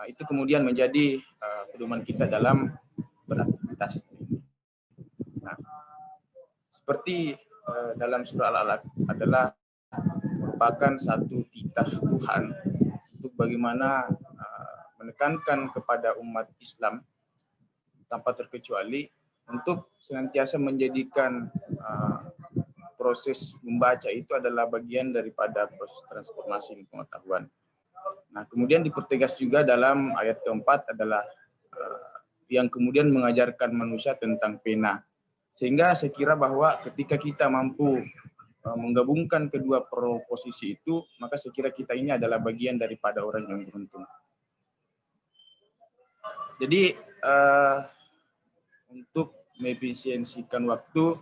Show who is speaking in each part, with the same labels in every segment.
Speaker 1: itu kemudian menjadi pedoman kita dalam beraktivitas. Nah, seperti dalam surah Al-Alaq adalah merupakan satu titah Tuhan untuk bagaimana menekankan kepada umat Islam tanpa terkecuali untuk senantiasa menjadikan proses membaca itu adalah bagian daripada proses transformasi pengetahuan. Nah, kemudian dipertegas juga dalam ayat keempat adalah yang kemudian mengajarkan manusia tentang pena. Sehingga saya kira bahwa ketika kita mampu menggabungkan kedua proposisi itu, maka saya kira kita ini adalah bagian daripada orang yang beruntung. Jadi untuk mengefisiensikan waktu,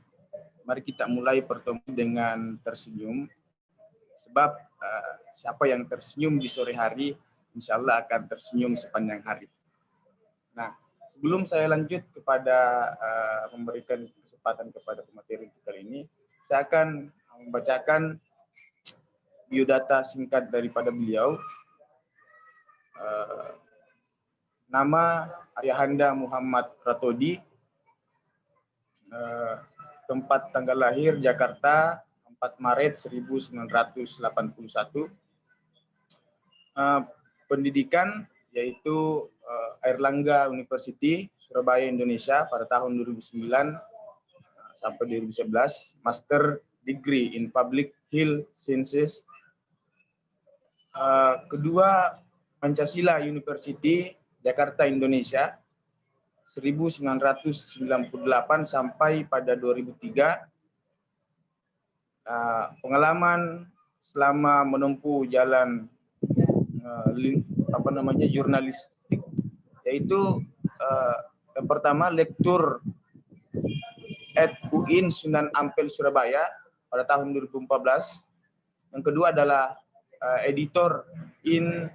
Speaker 1: mari kita mulai pertemuan dengan tersenyum. Sebab siapa yang tersenyum di sore hari, insya Allah akan tersenyum sepanjang hari. Nah, sebelum saya lanjut kepada memberikan kesempatan kepada pemateri kali ini, saya akan membacakan biodata singkat daripada beliau. Nama Ayahanda Muhammad Ratodi, tempat tanggal lahir Jakarta 4 Maret 1981. Pendidikan yaitu Airlangga University Surabaya Indonesia pada tahun 2009 sampai 2011, Master Degree in Public Health Sciences. Kedua, Pancasila University Jakarta Indonesia 1998 sampai pada 2003. Pengalaman selama menempuh jalan jurnalistik, yaitu yang pertama lektur at UIN Sunan Ampel Surabaya pada tahun 2014. Yang kedua adalah editor in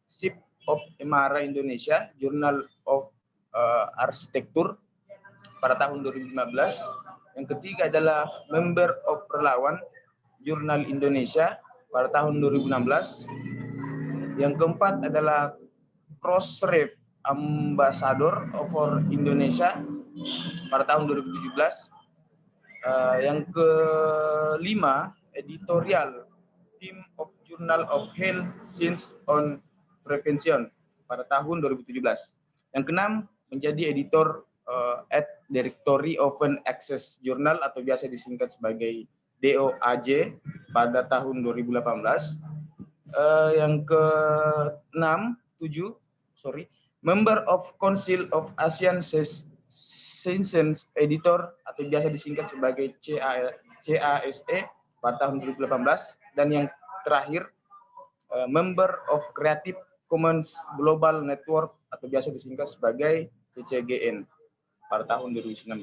Speaker 1: chief of Emara Indonesia, Journal of Arsitektur pada tahun 2015. Yang ketiga adalah member of Relawan Jurnal Indonesia pada tahun 2016. Yang keempat adalah Crossref Ambassador for Indonesia pada tahun 2017. Yang kelima, editorial team of Journal of Health Science on Prevention pada tahun 2017. Yang keenam, menjadi editor at Directory Open Access Journal atau biasa disingkat sebagai DOAJ pada tahun 2018. Yang member of Council of Asian Science Editor atau biasa disingkat sebagai CASE pada tahun 2018. Dan yang terakhir, member of Creative Commons Global Network atau biasa disingkat sebagai CCGN pada tahun 2019.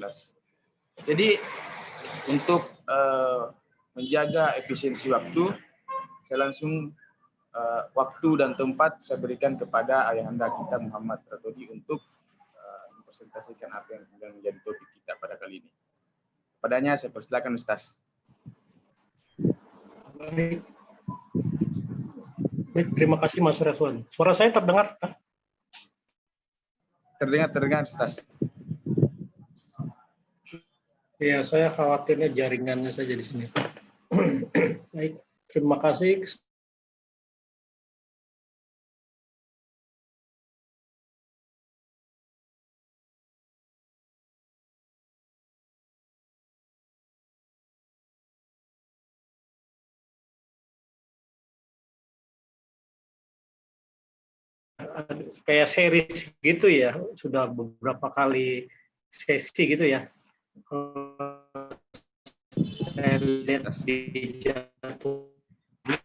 Speaker 1: Jadi untuk menjaga efisiensi waktu, saya langsung waktu dan tempat saya berikan kepada ayahanda kita Muhammad Ratodi untuk mempresentasikan apa yang sedang menjadi topik kita pada kali ini. Padanya saya persilakan Ustaz.
Speaker 2: Baik. Baik, terima kasih Mas Raswan. Suara saya terdengar?
Speaker 1: Terdengar Ustaz.
Speaker 2: Ya, saya khawatirnya jaringannya saja di sini. Baik, terima kasih. Kayak series gitu ya, sudah beberapa kali sesi gitu ya. Saya lihat di jadwalnya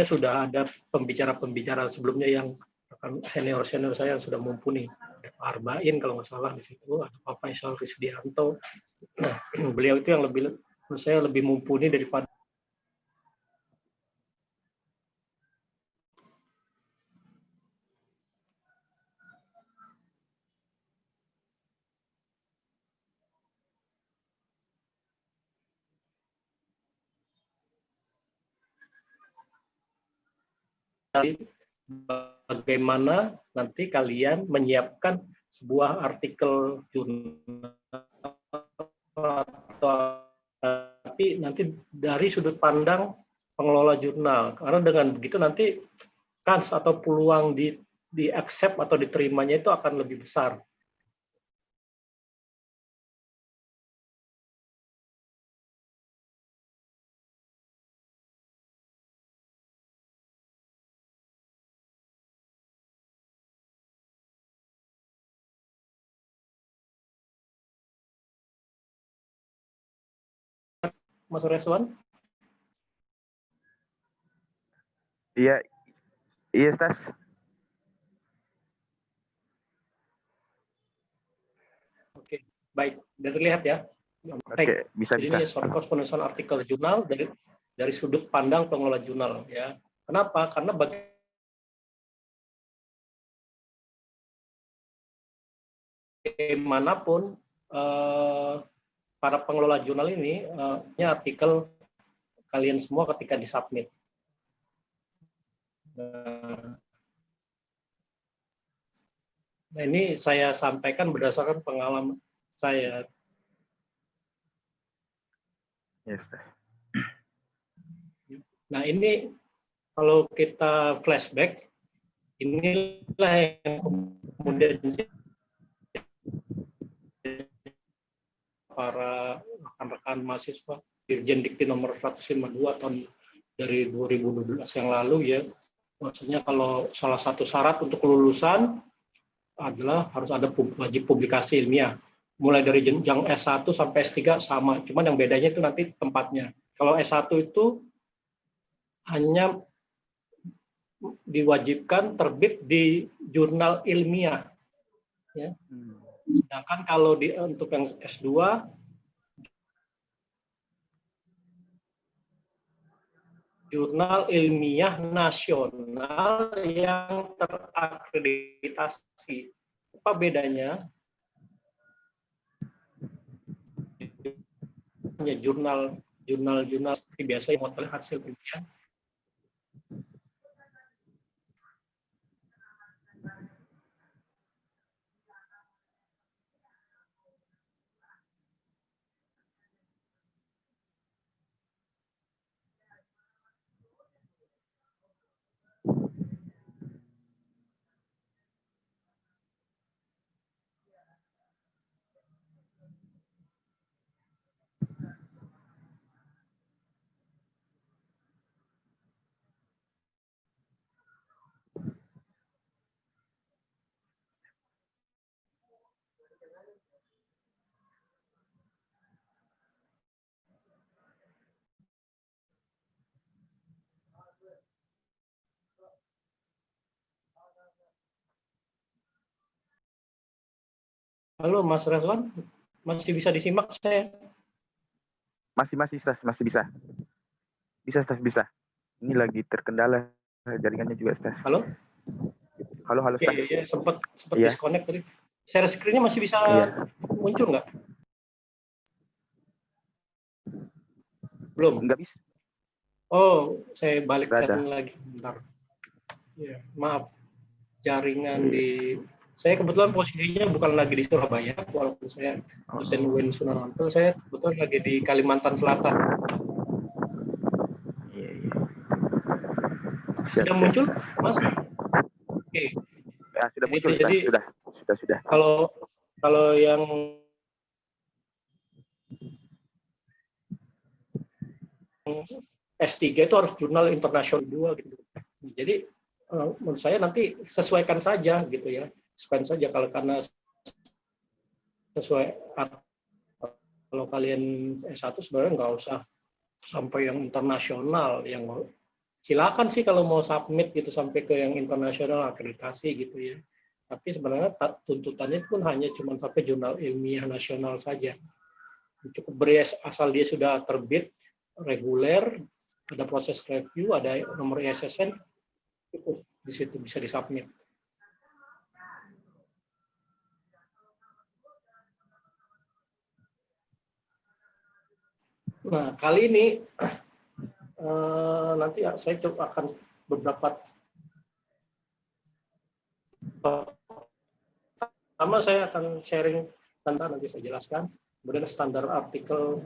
Speaker 2: sudah ada pembicara-pembicara sebelumnya yang senior-senior saya yang sudah mumpuni. Pak Arbain kalau nggak salah di situ, ada Pak Faisal Risdianto. Nah, beliau itu yang menurut saya lebih mumpuni daripada bagaimana nanti kalian menyiapkan sebuah artikel jurnal, tapi nanti dari sudut pandang pengelola jurnal. Karena dengan begitu nanti kans atau peluang di accept atau diterimanya itu akan lebih besar. Mas Reswan?
Speaker 3: Iya, iya, Stas.
Speaker 2: Oke, baik. Sudah terlihat ya?
Speaker 3: Oke, bisa.
Speaker 2: Jadi ini source penulisan artikel jurnal dari sudut pandang pengelola jurnal. Ya. Kenapa? Karena bagaimanapun para pengelola jurnal ini artikel kalian semua ketika disubmit. Nah, ini saya sampaikan berdasarkan pengalaman saya.
Speaker 3: Yes.
Speaker 2: Nah, ini kalau kita flashback, inilah yang kemudian para rekan-rekan mahasiswa Dirjen Dikti nomor 152 tahun dari 2012 yang lalu ya. Maksudnya kalau salah satu syarat untuk kelulusan adalah harus ada wajib publikasi ilmiah. Mulai dari jenjang S1 sampai S3 sama, cuman yang bedanya itu nanti tempatnya. Kalau S1 itu hanya diwajibkan terbit di jurnal ilmiah. Ya. Sedangkan kalau untuk yang S2, jurnal ilmiah nasional yang terakreditasi. Apa bedanya? Jurnal seperti biasa yang memotret hasil penelitian. Halo Mas Reswan, masih bisa disimak saya?
Speaker 3: Masih, Stas, masih bisa. Bisa, Stas, bisa. Ini lagi terkendala jaringannya juga, Stas.
Speaker 2: Halo?
Speaker 3: Halo,
Speaker 2: Oke,
Speaker 3: Stas.
Speaker 2: ya, sempat
Speaker 3: Iya.
Speaker 2: disconnect tadi. Share screen-nya masih bisa muncul nggak? Belum?
Speaker 3: Nggak bisa.
Speaker 2: Oh, saya balikkan
Speaker 3: Nggak
Speaker 2: lagi. Bentar. Ya, maaf. Jaringan di... Saya kebetulan posisinya bukan lagi di Surabaya, walaupun saya dosen UIN Sunan Ampel, saya kebetulan lagi di Kalimantan Selatan.
Speaker 3: Iya.
Speaker 2: Sudah muncul, Mas? Oke.
Speaker 3: Ya, sudah muncul, Stas.
Speaker 2: Jadi
Speaker 3: Sudah.
Speaker 2: Kalau yang S3 itu harus jurnal internasional 2 gitu. Jadi menurut saya nanti sesuaikan saja gitu ya. Sesuaikan saja karena sesuai kalau kalian S1 sebenarnya nggak usah sampai yang internasional, yang silakan sih kalau mau submit gitu sampai ke yang internasional akreditasi gitu ya. Tapi sebenarnya tuntutannya pun hanya cuma sampai jurnal ilmiah nasional saja. Cukup beri asal dia sudah terbit reguler, ada proses review, ada nomor ISSN, cukup di situ bisa disubmit. Nah, kali ini nanti saya coba akan beberapa Pertama saya akan sharing tentang, nanti saya jelaskan, kemudian standar artikel,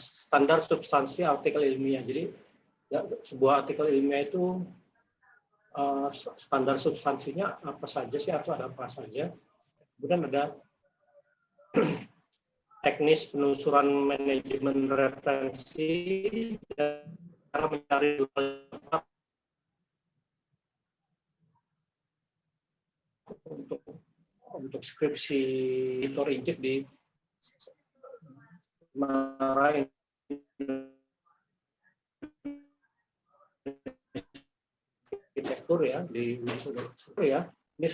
Speaker 2: standar substansi artikel ilmiah. Jadi ya, sebuah artikel ilmiah itu standar substansinya apa saja sih, harus ada apa saja. Kemudian ada teknis penelusuran manajemen referensi, cara mencari untuk skripsi editor in chief di Mara arsitektur ya, di ya, ini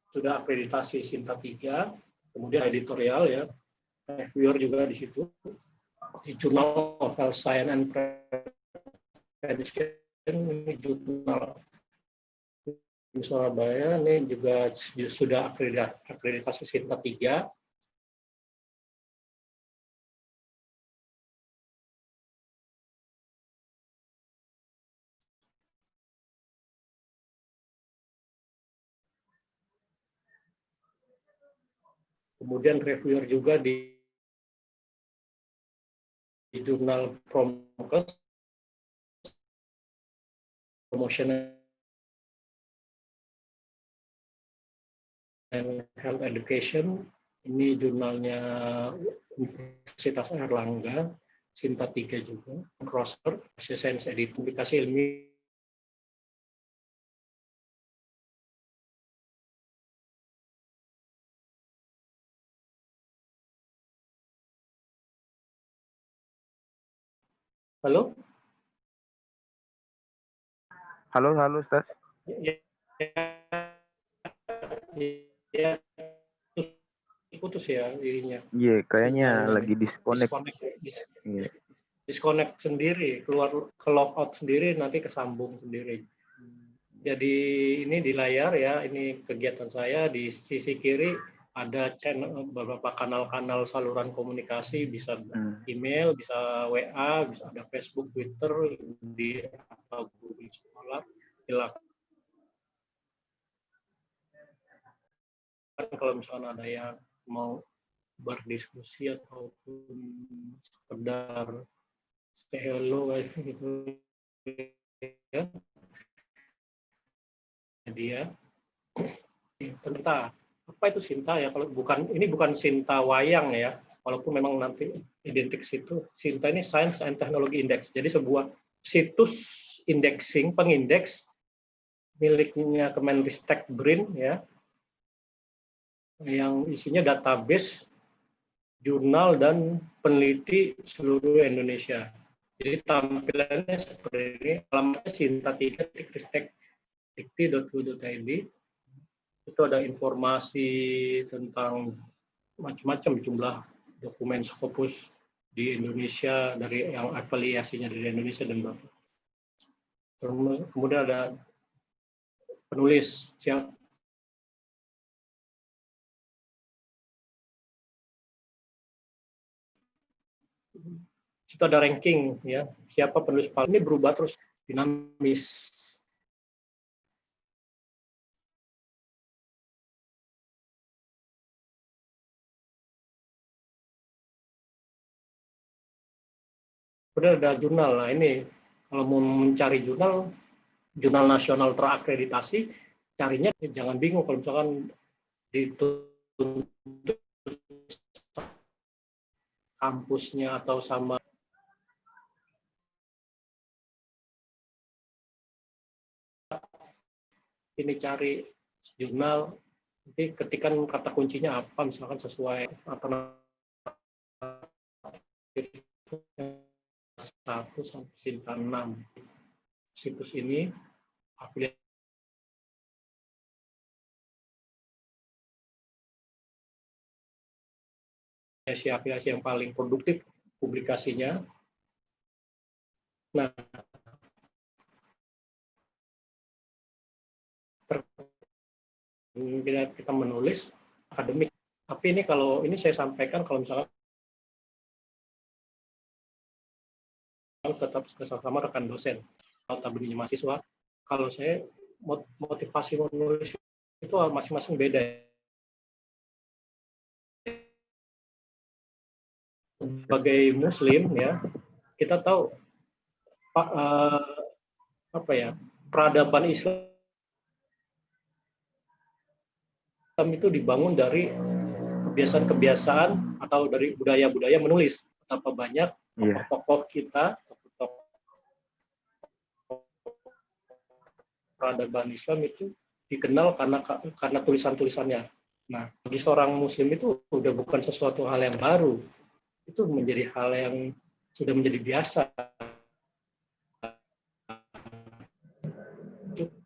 Speaker 2: sudah akreditasi Sinta 3, kemudian editorial ya, reviewer juga di situ, di Journal of Health Science and Prevention, ini jurnal di Surabaya, ini juga sudah akreditasi Sinta 3. Kemudian reviewer juga di jurnal Promkes, Promotion and Health Education, ini jurnalnya Universitas Airlangga, Sinta 3 juga, Crosser, Science Edit, publikasi ilmiah. Halo?
Speaker 3: Halo, Ustaz.
Speaker 2: Ya, putus ya dirinya.
Speaker 3: Iya, kayaknya lagi disconnect.
Speaker 2: Disconnect sendiri, keluar ke logout sendiri, nanti kesambung sendiri. Jadi ini di layar ya, ini kegiatan saya. Di sisi kiri ada channel, beberapa kanal-kanal saluran komunikasi, bisa email, bisa WA, bisa ada Facebook, Twitter, atau Google Scholar. Silakan kalau misalnya ada yang mau berdiskusi ataupun sekedar say hello gitu ya. Dia tentang apa itu Sinta ya, kalau ini bukan Sinta wayang ya, walaupun memang nanti identik situ. Sinta ini Science and Technology Index, jadi sebuah situs indexing, pengindeks miliknya Kemenristek BRIN ya, yang isinya database jurnal dan peneliti seluruh Indonesia. Jadi tampilannya seperti ini, alamatnya sinta3.ristek.dikti.go.id. Itu ada informasi tentang macam-macam jumlah dokumen Scopus di Indonesia, dari yang afiliasinya dari Indonesia dan Bapak. Kemudian ada penulis siap. Itu ada ranking ya, siapa penulis paling, ini berubah terus, dinamis. Kemudian ada jurnal. Nah ini kalau mau mencari jurnal nasional terakreditasi, carinya jangan bingung kalau misalkan dituntut kampusnya atau sama ini cari jurnal, nanti ketikan kata kuncinya apa, misalkan sesuai apa 1 sampai Sinta 6. Situs ini afiliasi yang paling produktif publikasinya. Nah, kita menulis akademik. Tapi ini kalau ini saya sampaikan kalau misalkan tetap bersama rekan dosen atau tabungannya mahasiswa, kalau saya motivasi menulis itu masing-masing beda. Sebagai Muslim ya, kita tahu apa ya, peradaban Islam itu dibangun dari kebiasaan-kebiasaan atau dari budaya-budaya menulis. Betapa banyak tokoh-tokoh kita, tokoh peradaban Islam itu dikenal karena tulisan-tulisannya. Nah, bagi seorang Muslim itu udah bukan sesuatu hal yang baru. Itu menjadi hal yang sudah menjadi biasa.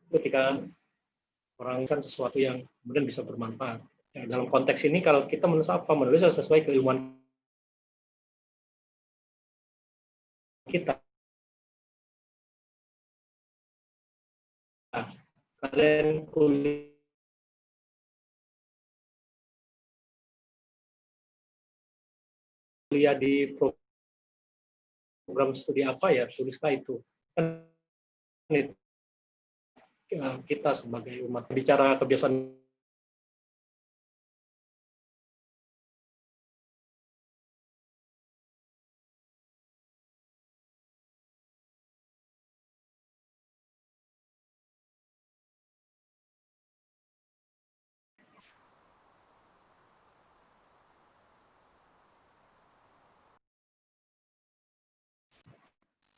Speaker 2: Ketika orang kan sesuatu yang kemudian bisa bermanfaat. Ya, dalam konteks ini kalau kita menulis apa? Menulis sesuai keilmuan kita. Kalian kuliah di program studi apa ya, tulislah itu. Kan kita sebagai umat bicara kebiasaan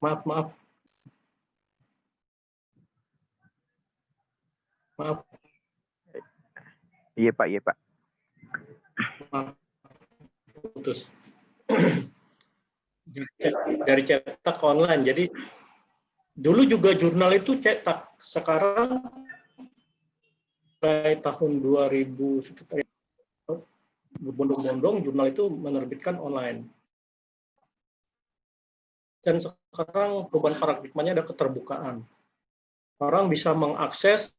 Speaker 2: maaf.
Speaker 3: Iya Pak.
Speaker 2: Maaf, putus. Dari cetak ke online. Jadi dulu juga jurnal itu cetak. Sekarang mulai tahun 2000 berbondong-bondong jurnal itu menerbitkan online. Dan sekarang perubahan paradigmanya ada keterbukaan. Orang bisa mengakses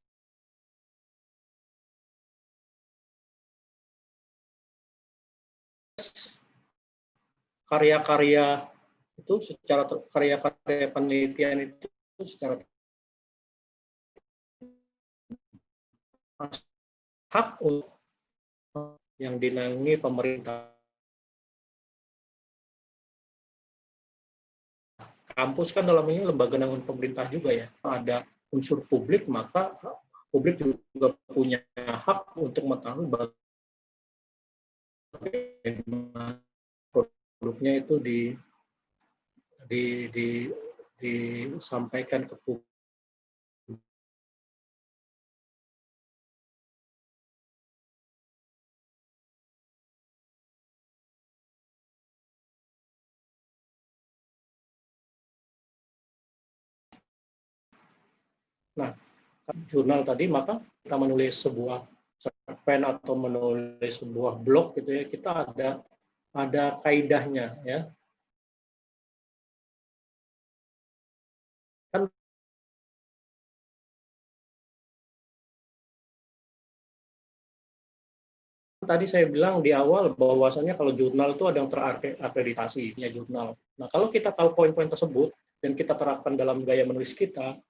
Speaker 2: karya-karya itu secara karya-karya penelitian itu secara hak yang dinaungi pemerintah. Kampus kan dalam ini lembaga naungan pemerintah juga ya. Ada unsur publik, maka publik juga punya hak untuk mengetahui bagaimana produknya itu disampaikan ke publik. Nah, jurnal tadi, maka kita menulis sebuah cerpen atau menulis sebuah blog gitu ya, kita ada kaidahnya ya. Kan tadi saya bilang di awal bahwasanya kalau jurnal itu ada yang terakreditasi ya jurnal. Nah, kalau kita tahu poin-poin tersebut dan kita terapkan dalam gaya menulis kita,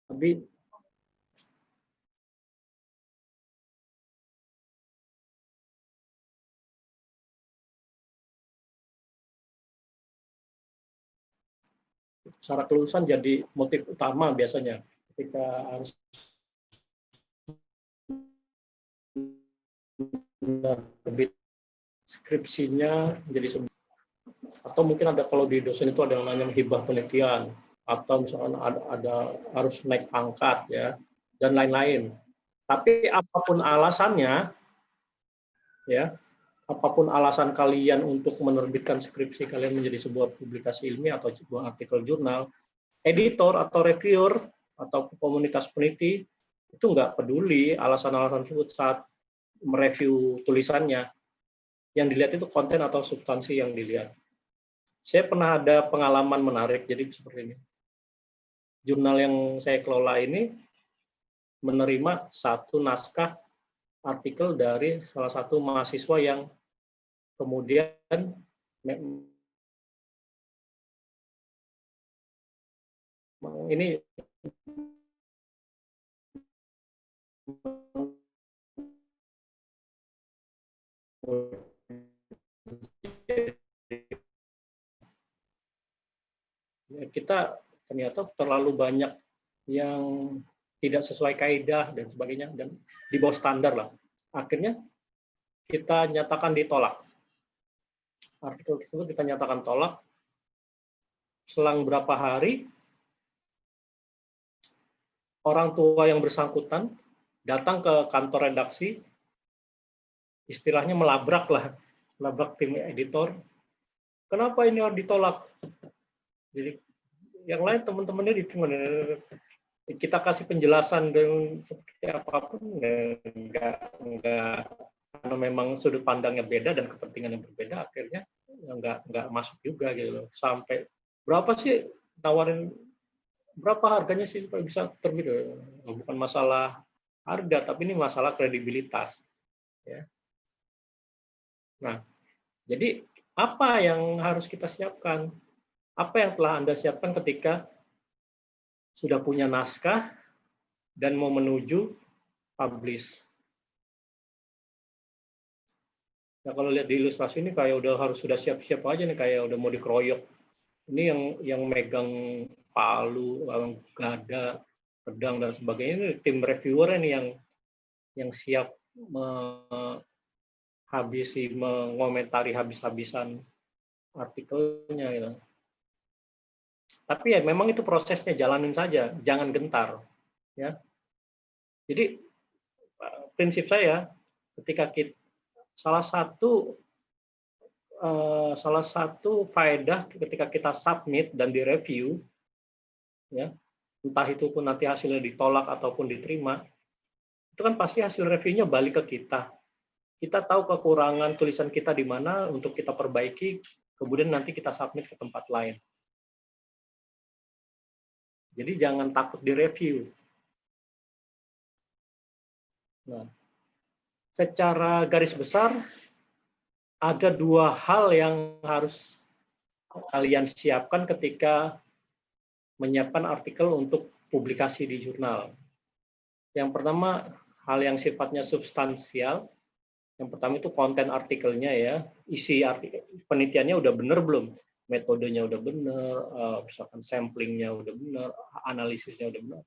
Speaker 2: tapi syarat kelulusan jadi motif utama biasanya ketika harus menerbit skripsinya jadi atau mungkin ada kalau di dosen itu ada yang namanya hibah penelitian, atau misalkan ada harus naik pangkat ya, dan lain-lain. Tapi apapun alasannya, ya, apapun alasan kalian untuk menerbitkan skripsi kalian menjadi sebuah publikasi ilmiah atau sebuah artikel jurnal, editor atau reviewer atau komunitas peneliti itu nggak peduli alasan-alasan tersebut saat mereview tulisannya. Yang dilihat itu konten atau substansi yang dilihat. Saya pernah ada pengalaman menarik, jadi seperti ini. Jurnal yang saya kelola ini menerima satu naskah artikel dari salah satu mahasiswa yang kemudian ini kita ternyata terlalu banyak yang tidak sesuai kaidah dan sebagainya, dan di bawah standar lah. Akhirnya kita nyatakan ditolak. Artikel tersebut kita nyatakan tolak. Selang berapa hari, orang tua yang bersangkutan datang ke kantor redaksi, istilahnya melabrak tim editor. Kenapa ini harus ditolak? Jadi yang lain teman-temannya diterima. Kita kasih penjelasan dengan seperti apapun, enggak, karena memang sudut pandangnya beda dan kepentingan yang berbeda, akhirnya enggak masuk juga gitu loh. Sampai berapa sih tawarin, berapa harganya sih supaya bisa terbit? Bukan masalah harga, tapi ini masalah kredibilitas. Ya. Nah, jadi apa yang harus kita siapkan? Apa yang telah Anda siapkan ketika sudah punya naskah dan mau menuju publish? Nah, kalau lihat di ilustrasi ini kayak sudah siap-siap aja nih, kayak udah mau dikeroyok. Ini yang megang palu, gada, pedang dan sebagainya, ini tim reviewer ini yang siap mengomentari habis-habisan artikelnya gitu. Tapi ya memang itu prosesnya, jalanin saja, jangan gentar, ya. Jadi prinsip saya ketika salah satu faedah ketika kita submit dan direview, ya, entah itu pun nanti hasilnya ditolak ataupun diterima, itu kan pasti hasil reviewnya balik ke kita. Kita tahu kekurangan tulisan kita di mana untuk kita perbaiki, kemudian nanti kita submit ke tempat lain. Jadi jangan takut direview. Nah, secara garis besar ada dua hal yang harus kalian siapkan ketika menyiapkan artikel untuk publikasi di jurnal. Yang pertama, hal yang sifatnya substansial. Yang pertama itu konten artikelnya, ya, isi artikel, penelitiannya udah bener belum, metodenya udah bener, misalkan samplingnya udah bener, analisisnya udah bener,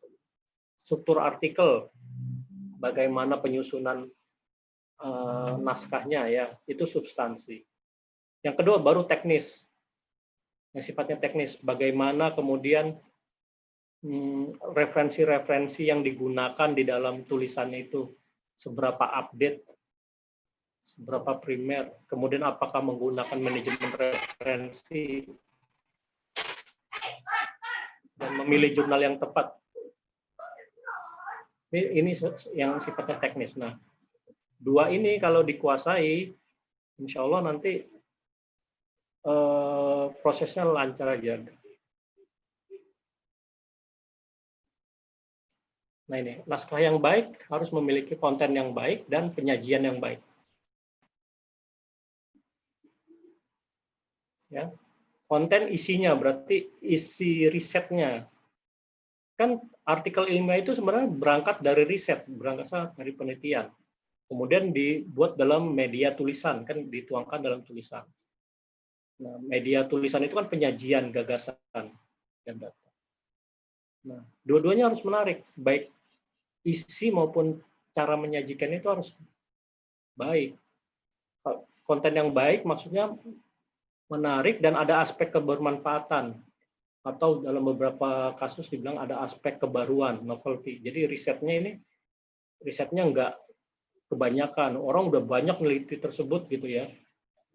Speaker 2: struktur artikel, bagaimana penyusunan naskahnya, ya, itu substansi. Yang kedua baru teknis, yang sifatnya teknis, bagaimana kemudian referensi-referensi yang digunakan di dalam tulisannya itu seberapa update, seberapa primer, kemudian apakah menggunakan manajemen referensi, dan memilih jurnal yang tepat. Ini yang sifatnya teknis. Nah, dua ini kalau dikuasai, insya Allah nanti prosesnya lancar aja. Nah ini, naskah yang baik harus memiliki konten yang baik dan penyajian yang baik. Ya, konten isinya berarti isi risetnya. Kan artikel ilmiah itu sebenarnya berangkat dari riset, berangkat dari penelitian. Kemudian dibuat dalam media tulisan, kan dituangkan dalam tulisan. Nah, media tulisan itu kan penyajian gagasan dan data. Nah, dua-duanya harus menarik, baik isi maupun cara menyajikan itu harus baik. Konten yang baik maksudnya menarik dan ada aspek kebermanfaatan, atau dalam beberapa kasus dibilang ada aspek kebaruan, novelty. Jadi risetnya nggak kebanyakan, orang udah banyak meneliti tersebut gitu ya.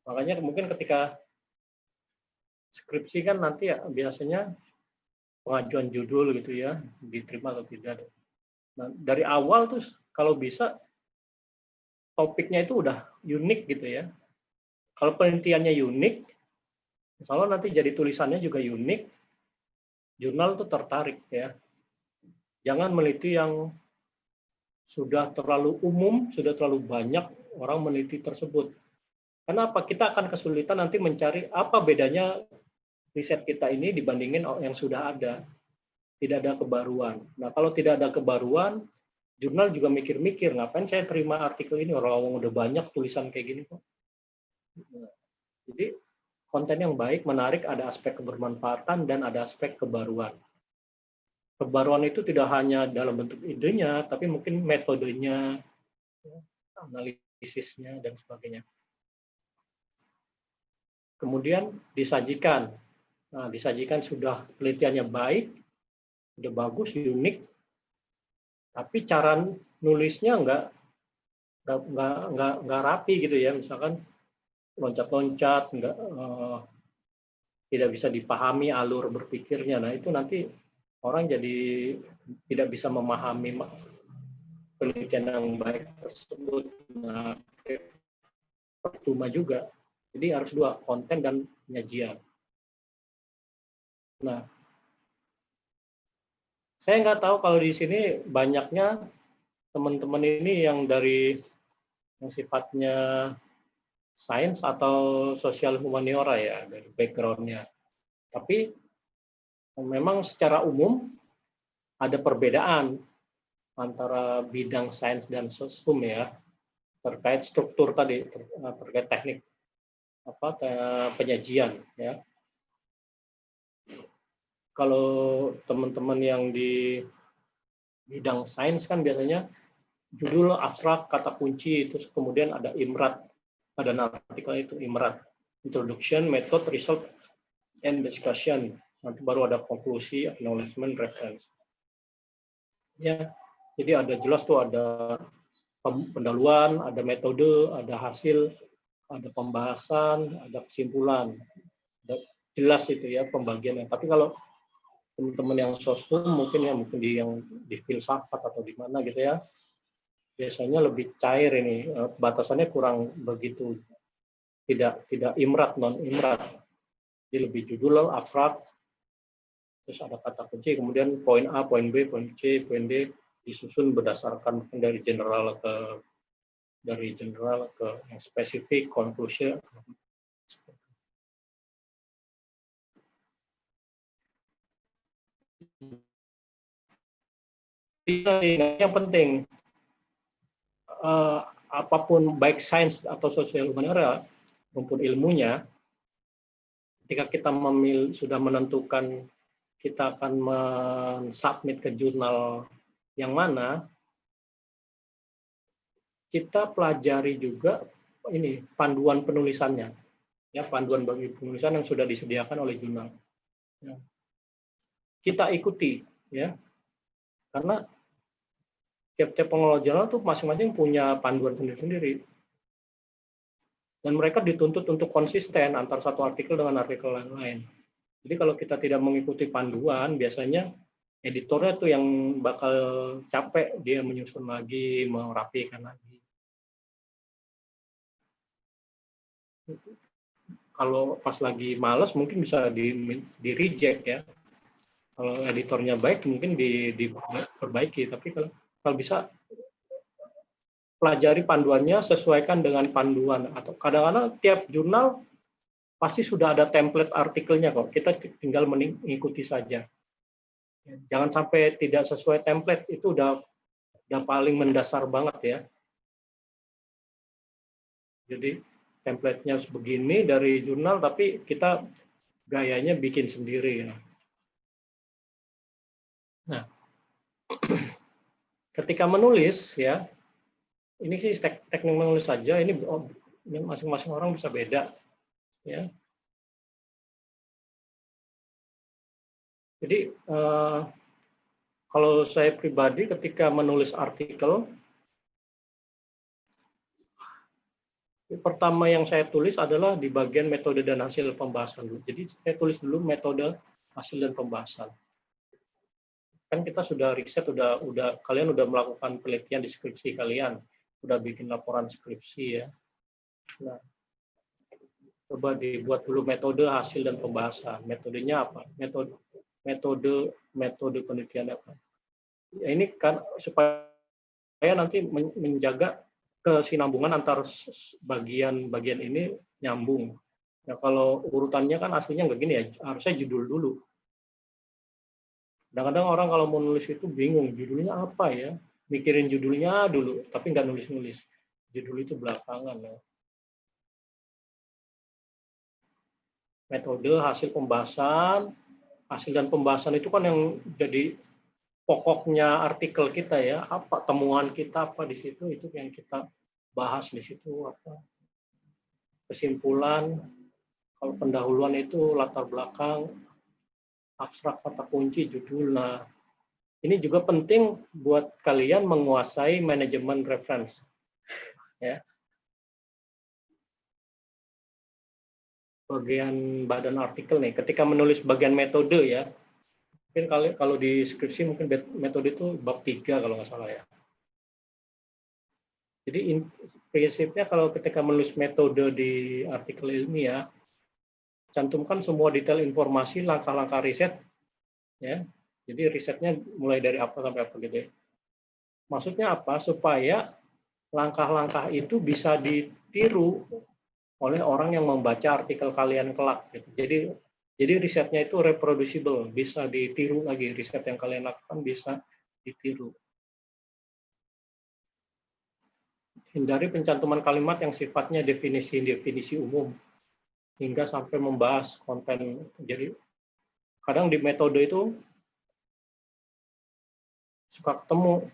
Speaker 2: Makanya mungkin ketika skripsi kan nanti ya biasanya pengajuan judul gitu ya, diterima atau tidak. Nah, dari awal tuh kalau bisa topiknya itu udah unik gitu ya. Kalau penelitiannya unik, insya Allah nanti jadi tulisannya juga unik, jurnal tuh tertarik ya. Jangan meneliti yang sudah terlalu umum, sudah terlalu banyak orang meneliti tersebut. Kenapa? Kita akan kesulitan nanti mencari apa bedanya riset kita ini dibandingin yang sudah ada. Tidak ada kebaruan. Nah, kalau tidak ada kebaruan, jurnal juga mikir-mikir, ngapain saya terima artikel ini, orang udah banyak tulisan kayak gini kok. Jadi, konten yang baik, menarik, ada aspek kebermanfaatan, dan ada aspek kebaruan. Kebaruan itu tidak hanya dalam bentuk idenya, tapi mungkin metodenya, analisisnya, dan sebagainya. Kemudian disajikan. Nah, disajikan sudah penelitiannya baik, udah bagus, unik, tapi cara nulisnya nggak rapi gitu ya, misalkan loncat-loncat, tidak bisa dipahami alur berpikirnya. Nah itu nanti orang jadi tidak bisa memahami penelitian yang baik tersebut. Nah, percuma juga. Jadi harus dua, konten dan penyajian. Nah, saya nggak tahu kalau di sini banyaknya teman-teman ini yang dari yang sifatnya sains atau sosial humaniora ya, dari background-nya. Tapi memang secara umum ada perbedaan antara bidang sains dan sosum ya, terkait struktur tadi, terkait teknik penyajian ya. Kalau teman-teman yang di bidang sains kan biasanya judul abstrak, kata kunci, terus kemudian ada IMRAT, ada artikel itu IMRAT, Introduction, Method, Result, and Discussion. Nanti baru ada konklusi, acknowledgement, reference. Ya, jadi ada jelas tuh ada pendahuluan, ada metode, ada hasil, ada pembahasan, ada kesimpulan. Ada jelas itu ya pembagiannya. Tapi kalau teman-teman yang sosum mungkin yang di filsafat atau di mana gitu ya, biasanya lebih cair ini, batasannya kurang begitu, tidak imrat, non imrat, jadi lebih judul, abstrak, terus ada kata kunci, kemudian poin A, poin B, poin C, poin D disusun berdasarkan dari general ke yang spesifik, conclusion. Yang penting, apapun baik sains atau sosial humaniora maupun ilmunya, ketika kita sudah menentukan kita akan mensubmit ke jurnal yang mana, kita pelajari juga ini panduan penulisannya, ya, panduan bagi penulisan yang sudah disediakan oleh jurnal. Ya. Kita ikuti, ya, karena tiap-tiap pengelola jurnal tuh masing-masing punya panduan sendiri-sendiri. Dan mereka dituntut untuk konsisten antar satu artikel dengan artikel yang lain. Jadi kalau kita tidak mengikuti panduan, biasanya editornya tuh yang bakal capek, dia menyusun lagi, merapikan lagi. Kalau pas lagi malas mungkin bisa di reject ya. Kalau editornya baik mungkin diperbaiki, tapi kalau bisa pelajari panduannya, sesuaikan dengan panduan. Atau kadang-kadang tiap jurnal pasti sudah ada template artikelnya kok. Kita tinggal mengikuti saja. Jangan sampai tidak sesuai template, itu udah paling mendasar banget ya. Jadi template-nya begini dari jurnal, tapi kita gayanya bikin sendiri. Nah, ketika menulis ya, ini sih teknik menulis saja, ini masing-masing orang bisa beda ya. Jadi kalau saya pribadi ketika menulis artikel, pertama yang saya tulis adalah di bagian metode dan hasil pembahasan dulu. Jadi saya tulis dulu metode, hasil dan pembahasan. Kan kita sudah riset, kalian udah melakukan penelitian di skripsi kalian, udah bikin laporan skripsi ya. Nah, coba dibuat dulu metode, hasil dan pembahasan. Metodenya apa? Metode penelitian apa? Ya, ini kan supaya nanti menjaga kesinambungan antar bagian ini nyambung. Ya, kalau urutannya kan aslinya nggak gini ya, harusnya judul dulu. Kadang-kadang orang kalau mau nulis itu bingung, judulnya apa ya? Mikirin judulnya dulu, tapi nggak nulis-nulis. Judul itu belakangan. Ya. Metode, hasil pembahasan, hasil dan pembahasan itu kan yang jadi pokoknya artikel kita ya, apa temuan kita apa di situ, itu yang kita bahas di situ, apa kesimpulan, kalau pendahuluan itu latar belakang, abstrak, kata kunci, judul. Nah, ini juga penting buat kalian menguasai manajemen reference. Ya. Bagian badan artikel nih, ketika menulis bagian metode ya, mungkin kalau di skripsi mungkin metode itu bab 3 kalau nggak salah ya. Jadi prinsipnya kalau ketika menulis metode di artikel ilmiah, cantumkan semua detail informasi, langkah-langkah riset, ya. Jadi risetnya mulai dari apa sampai apa gitu ya. Maksudnya apa? Supaya langkah-langkah itu bisa ditiru oleh orang yang membaca artikel kalian kelak. Gitu. Jadi risetnya itu reproducible, bisa ditiru lagi, riset yang kalian lakukan bisa ditiru. Hindari pencantuman kalimat yang sifatnya definisi umum, hingga sampai membahas konten. Jadi kadang di metode itu suka ketemu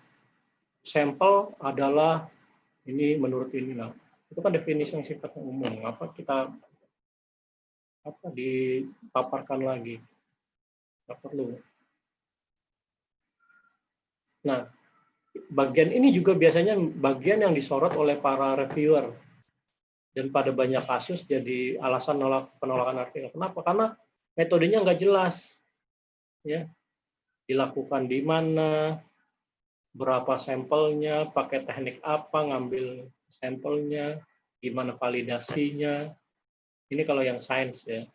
Speaker 2: sampel adalah ini menurut ini. Nah, itu kan definisi yang sifatnya umum. Apa kita dipaparkan lagi? Nggak perlu. Nah, bagian ini juga biasanya bagian yang disorot oleh para reviewer. Dan pada banyak kasus jadi alasan penolakan artikel. Kenapa? Karena metodenya nggak jelas. Ya, dilakukan di mana, berapa sampelnya, pakai teknik apa, ngambil sampelnya, gimana validasinya. Ini kalau yang sains ya.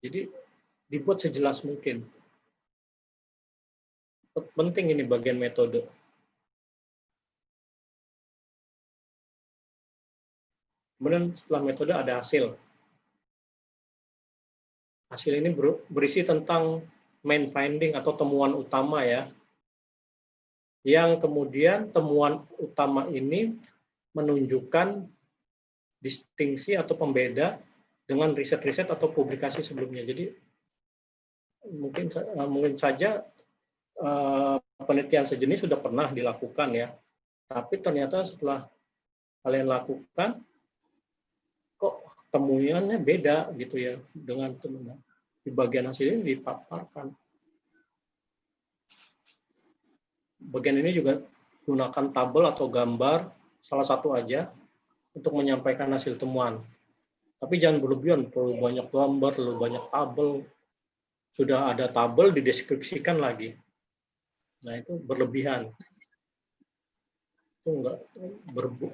Speaker 2: Jadi dibuat sejelas mungkin. Penting ini bagian metode. Kemudian setelah metode ada hasil. Hasil ini berisi tentang main finding atau temuan utama ya. Yang kemudian temuan utama ini menunjukkan distingsi atau pembeda dengan riset-riset atau publikasi sebelumnya. Jadi mungkin saja penelitian sejenis sudah pernah dilakukan ya, tapi ternyata setelah kalian lakukan kok temuannya beda gitu ya dengan temuan. Di bagian hasilnya dipaparkan. Bagian ini juga gunakan tabel atau gambar, salah satu aja, untuk menyampaikan hasil temuan. Tapi jangan berlebihan, perlu banyak gambar, perlu banyak tabel. Sudah ada tabel, dideskripsikan lagi. Nah, itu berlebihan. Itu enggak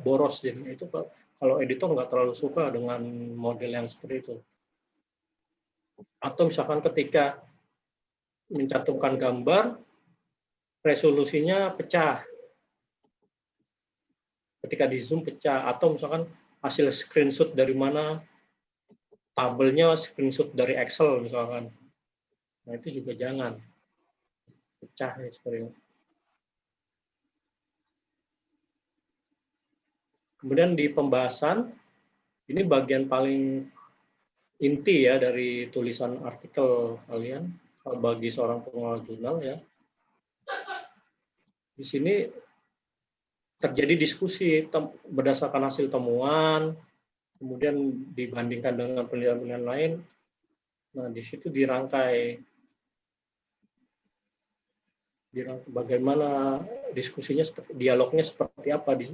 Speaker 2: boros. Jadi itu kalau editor nggak terlalu suka dengan model yang seperti itu. Atau misalkan ketika mencantumkan gambar, resolusinya pecah. Ketika di zoom pecah, atau misalkan hasil screenshot dari mana, tabelnya screenshot dari Excel misalkan. Nah itu juga jangan pecah ya seperti itu. Kemudian di pembahasan, ini bagian paling inti ya dari tulisan artikel kalian bagi seorang pengelola jurnal ya. Di sini terjadi diskusi berdasarkan hasil temuan, kemudian dibandingkan dengan penelitian lain, Nah, di situ dirangkai bagaimana diskusinya, dialognya seperti apa di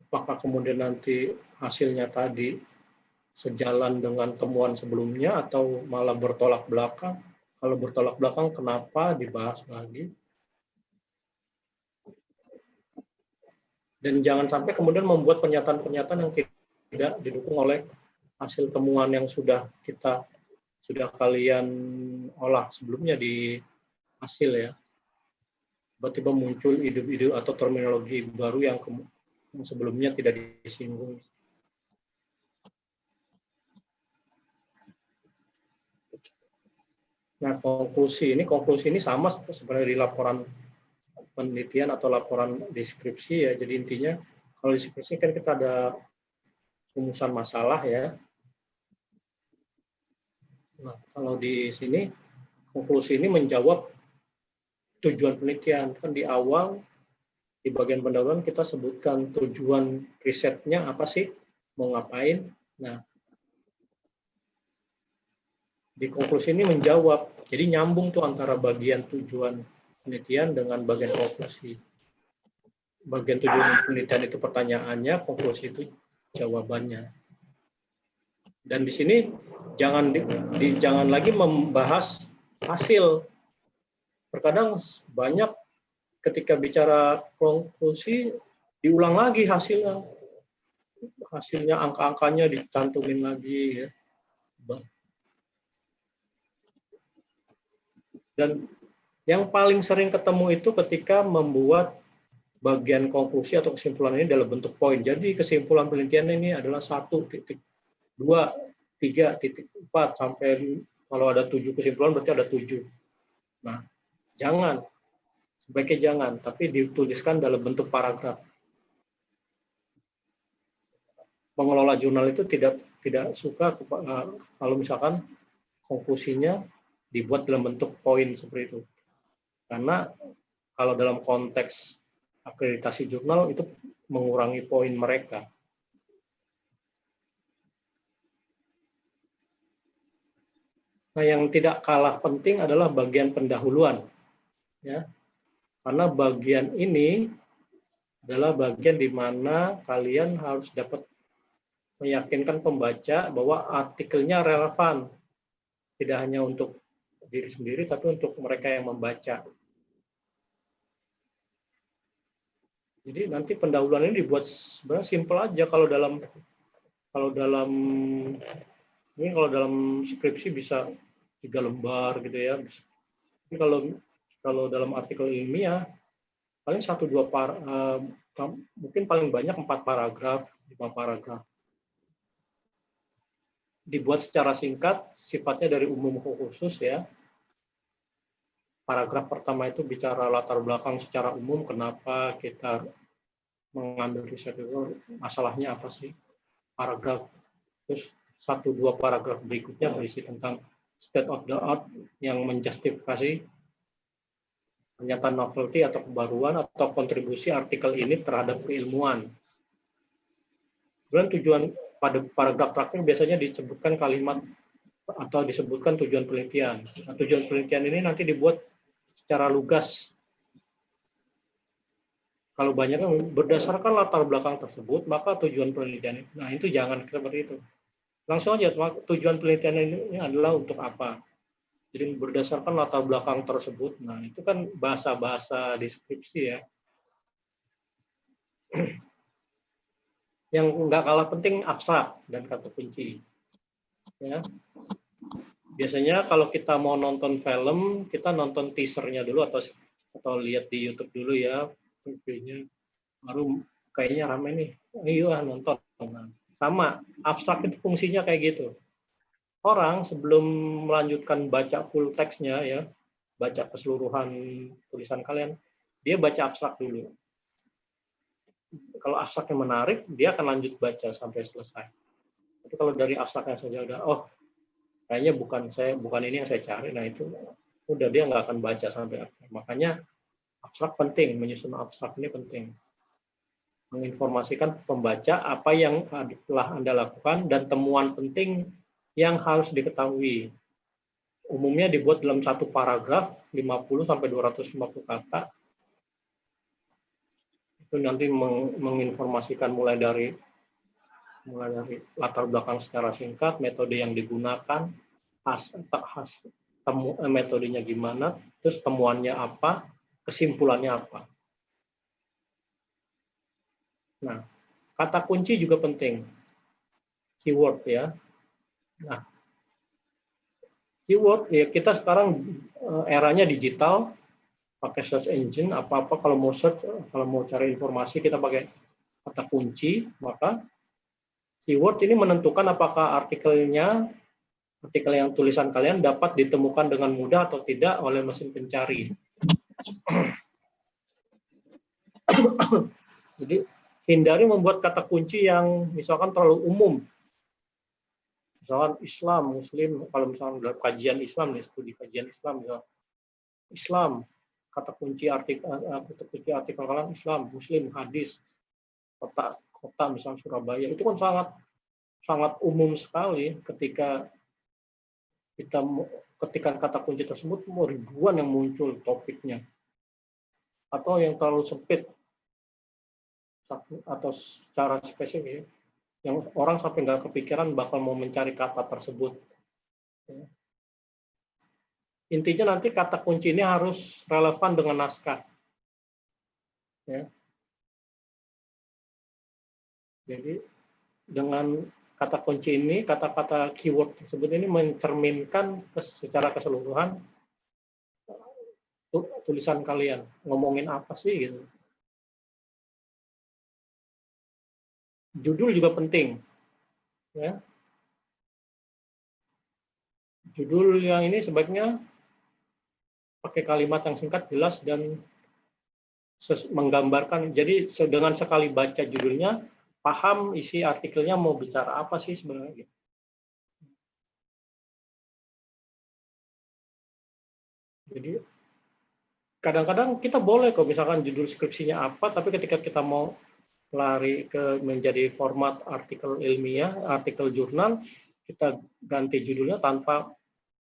Speaker 2: apakah kemudian nanti hasilnya tadi sejalan dengan temuan sebelumnya atau malah bertolak belakang. Kalau bertolak belakang, kenapa dibahas lagi. Dan jangan sampai kemudian membuat pernyataan-pernyataan yang tidak didukung oleh hasil temuan yang sudah kalian olah sebelumnya di hasil ya. Tiba-tiba muncul ide-ide atau terminologi baru yang sebelumnya tidak disinggung. Nah, konklusi ini sama sebenarnya di laporan penelitian atau laporan deskripsi ya. Jadi intinya kalau deskripsi kan kita ada rumusan masalah ya. Nah, kalau di sini konklusi ini menjawab tujuan penelitian. Kan di awal di bagian pendahuluan kita sebutkan tujuan risetnya apa sih, mau ngapain. Nah, di konklusi ini menjawab. Jadi nyambung tuh antara bagian tujuan penelitian dengan bagian konklusi. Bagian tujuan penelitian itu pertanyaannya, konklusi itu jawabannya. Dan di sini jangan lagi membahas hasil. Terkadang banyak ketika bicara konklusi diulang lagi hasilnya. Hasilnya angka-angkanya dicantumin lagi ya. Dan yang paling sering ketemu itu ketika membuat bagian konklusi atau kesimpulan ini dalam bentuk poin. Jadi kesimpulan penelitian ini adalah 1.2, 3.4 sampai kalau ada 7 kesimpulan berarti ada 7. Nah, sebaiknya jangan, tapi dituliskan dalam bentuk paragraf. Pengelola jurnal itu tidak suka kalau misalkan konklusinya dibuat dalam bentuk poin seperti itu. Karena kalau dalam konteks akreditasi jurnal itu mengurangi poin mereka. Nah, yang tidak kalah penting adalah bagian pendahuluan. Ya. Karena bagian ini adalah bagian di mana kalian harus dapat meyakinkan pembaca bahwa artikelnya relevan. Tidak hanya untuk diri sendiri, tapi untuk mereka yang membaca. Jadi nanti pendahuluan ini dibuat sebenarnya simpel aja. Kalau dalam skripsi bisa 3 lembar gitu ya. Tapi kalau dalam artikel ilmiah paling 1-2 mungkin paling banyak 4 paragraf, 5 paragraf. Dibuat secara singkat, sifatnya dari umum ke khusus ya. Paragraf pertama itu bicara latar belakang secara umum, kenapa kita mengambil riset itu, masalahnya apa sih. Paragraf, terus 1-2 paragraf berikutnya berisi tentang state of the art yang menjustifikasi pernyataan novelty atau kebaruan atau kontribusi artikel ini terhadap keilmuan. Kemudian tujuan pada paragraf terakhir biasanya disebutkan kalimat atau disebutkan tujuan penelitian. Nah, tujuan penelitian ini nanti dibuat secara lugas. Kalau banyak berdasarkan latar belakang tersebut, maka tujuan penelitian. Nah, itu jangan seperti itu. Langsung aja, tujuan penelitian ini adalah untuk apa? Jadi berdasarkan latar belakang tersebut. Nah, itu kan bahasa-bahasa deskripsi ya. Yang nggak kalah penting abstrak dan kata kunci. Ya. Biasanya kalau kita mau nonton film, kita nonton teasernya dulu atau lihat di YouTube dulu ya, reviewnya. Baru kayaknya ramai nih, ayo nonton. Nah, sama, abstrak itu fungsinya kayak gitu. Orang sebelum melanjutkan baca full teksnya ya, baca keseluruhan tulisan kalian, dia baca abstrak dulu. Kalau abstraknya menarik, dia akan lanjut baca sampai selesai. Tapi kalau dari abstraknya saja udah, kayaknya bukan ini yang saya cari, nah itu udah dia nggak akan baca sampai akhir. Makanya Abstrak penting, menyusun abstrak ini penting. Menginformasikan pembaca apa yang telah Anda lakukan dan temuan penting yang harus diketahui. Umumnya dibuat dalam satu paragraf 50 sampai 250 kata. Itu nanti menginformasikan mulai dari latar belakang secara singkat, metode yang digunakan, metodenya gimana, terus temuannya apa, kesimpulannya apa. Nah, kata kunci juga penting. Keyword ya. Nah, keyword ya, kita sekarang eranya digital, pakai search engine, apa-apa kalau mau search, kalau mau cari informasi kita pakai kata kunci, maka keyword ini menentukan apakah artikel yang tulisan kalian dapat ditemukan dengan mudah atau tidak oleh mesin pencari. Jadi hindari membuat kata kunci yang misalkan terlalu umum. Misalkan Islam, Muslim, kalau misalkan dalam kajian Islam, di studi kajian Islam, misalkan Islam, kata kunci artikel kalian Islam, Muslim, hadis, kota misalnya Surabaya, itu kan sangat umum sekali ketika kata kunci tersebut ribuan yang muncul topiknya, atau yang terlalu sempit atau secara spesifik yang orang sampai nggak kepikiran bakal mau mencari kata tersebut. Intinya nanti kata kunci ini harus relevan dengan naskah. Ya. Jadi dengan kata kunci ini, kata-kata keyword tersebut ini mencerminkan secara keseluruhan tulisan kalian, ngomongin apa sih gitu. Judul juga penting. Ya. Judul yang ini sebaiknya pakai kalimat yang singkat, jelas, dan menggambarkan. Jadi dengan sekali baca judulnya, paham isi artikelnya mau bicara apa sih sebenarnya. Jadi kadang-kadang kita boleh kok misalkan judul skripsinya apa, tapi ketika kita mau lari ke menjadi format artikel ilmiah, artikel jurnal, kita ganti judulnya tanpa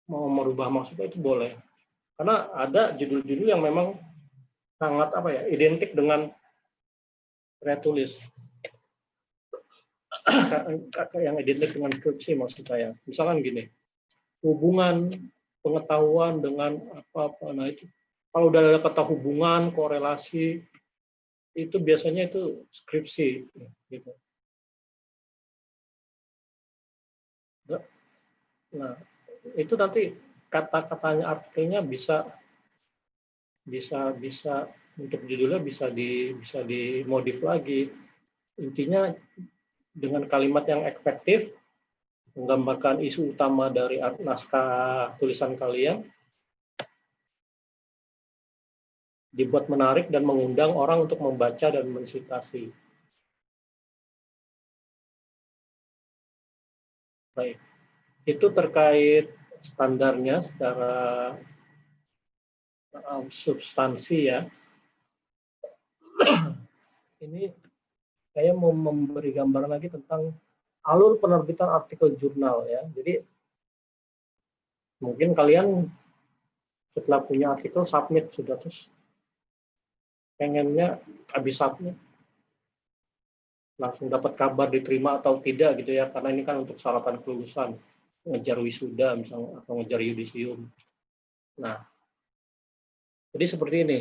Speaker 2: mau merubah maksudnya, itu boleh. Karena ada judul-judul yang memang sangat identik dengan karya tulis. Yang identik dengan skripsi maksud saya. Misalkan gini, hubungan pengetahuan dengan apa-apa. Nah itu kalau udah ada kata hubungan, korelasi, itu biasanya itu skripsi gitu. Nah, itu nanti kata-katanya artikelnya bisa untuk judulnya bisa dimodif lagi. Intinya dengan kalimat yang efektif menggambarkan isu utama dari naskah tulisan kalian, dibuat menarik dan mengundang orang untuk membaca dan mensitasi. Baik, itu terkait standarnya secara substansi ya. Ini saya mau memberi gambaran lagi tentang alur penerbitan artikel jurnal ya. Jadi mungkin kalian setelah punya artikel submit sudah, terus pengennya habis submit langsung dapat kabar diterima atau tidak gitu ya, karena ini kan untuk syaratan kelulusan, ngejar wisuda misalnya atau ngejar yudisium. Nah, jadi seperti ini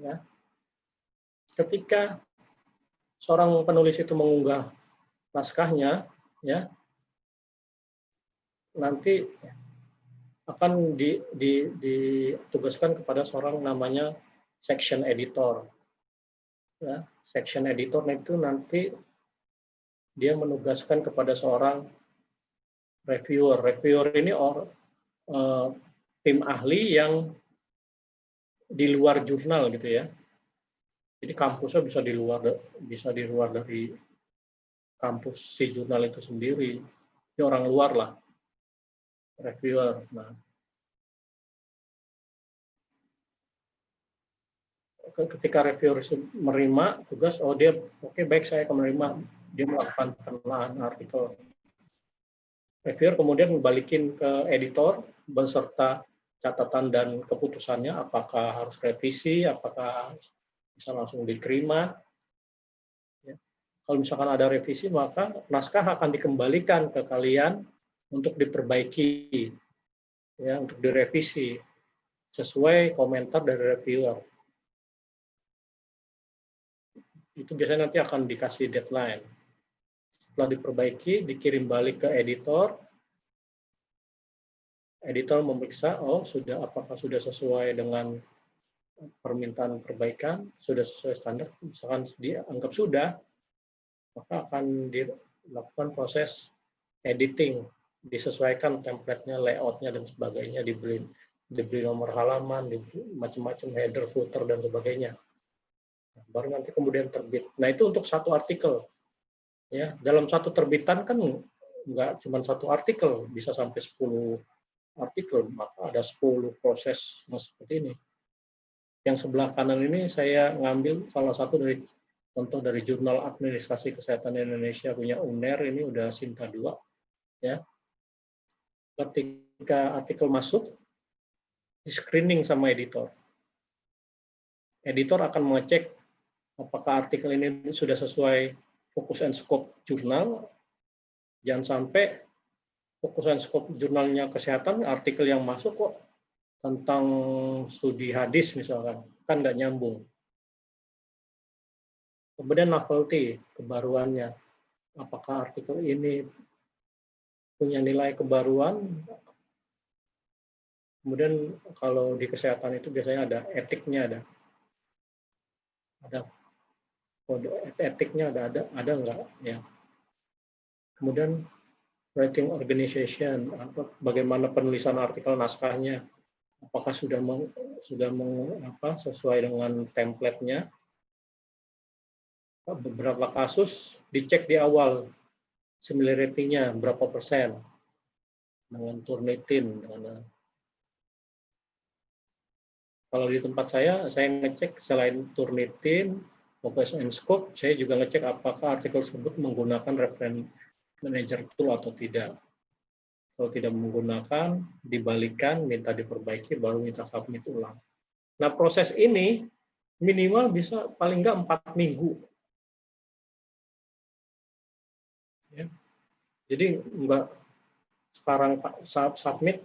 Speaker 2: ya. Ketika seorang penulis itu mengunggah naskahnya ya, nanti akan ditugaskan kepada seorang namanya section editor. Ya, section editor itu nanti dia menugaskan kepada seorang reviewer. Reviewer ini tim ahli yang di luar jurnal gitu ya. Jadi kampusnya bisa di luar dari kampus si jurnal itu sendiri. Ini orang luar lah, reviewer. Nah, ketika reviewer menerima tugas, oh dia oke, baik, saya akan menerima, dia melakukan penelaahan artikel. Reviewer kemudian membalikin ke editor beserta catatan dan keputusannya, apakah harus revisi, apakah bisa langsung diterima. Ya. Kalau misalkan ada revisi, maka naskah akan dikembalikan ke kalian untuk diperbaiki, ya, untuk direvisi sesuai komentar dari reviewer. Itu biasanya nanti akan dikasih deadline. Setelah diperbaiki, dikirim balik ke editor. Editor memeriksa, oh apakah sudah sesuai dengan permintaan perbaikan, sudah sesuai standar. Misalkan dianggap sudah, maka akan dilakukan proses editing, disesuaikan template-nya, layout-nya dan sebagainya, diberi nomor halaman, macam-macam header, footer dan sebagainya. Baru nanti kemudian terbit. Nah, itu untuk satu artikel. Ya, dalam satu terbitan kan nggak cuma satu artikel, bisa sampai 10 artikel, maka ada 10 proses seperti ini. Yang sebelah kanan ini saya ngambil salah satu dari contoh dari Jurnal Administrasi Kesehatan Indonesia punya UNER, ini udah Sinta 2. Ya. Ketika artikel masuk, di screening sama editor. Editor akan mengecek apakah artikel ini sudah sesuai fokus and scope jurnal. Jangan sampai fokus and scope jurnalnya kesehatan, artikel yang masuk kok tentang studi hadis misalkan, kan nggak nyambung. Kemudian novelty, kebaruannya. Apakah artikel ini punya nilai kebaruan? Kemudian kalau di kesehatan itu biasanya ada etiknya, ada kode etiknya, ada enggak ya. Kemudian writing organization, bagaimana penulisan artikel naskahnya, apakah sudah sesuai dengan template-nya. Beberapa kasus dicek di awal similarity-nya berapa persen dengan Turnitin. Kalau di tempat saya ngecek selain Turnitin, Focus and Scope, saya juga ngecek apakah artikel tersebut menggunakan reference manager tool atau tidak. Kalau tidak menggunakan, dibalikan, minta diperbaiki, baru minta submit ulang. Nah, proses ini minimal bisa paling nggak 4 minggu. Ya. Jadi nggak sekarang submit,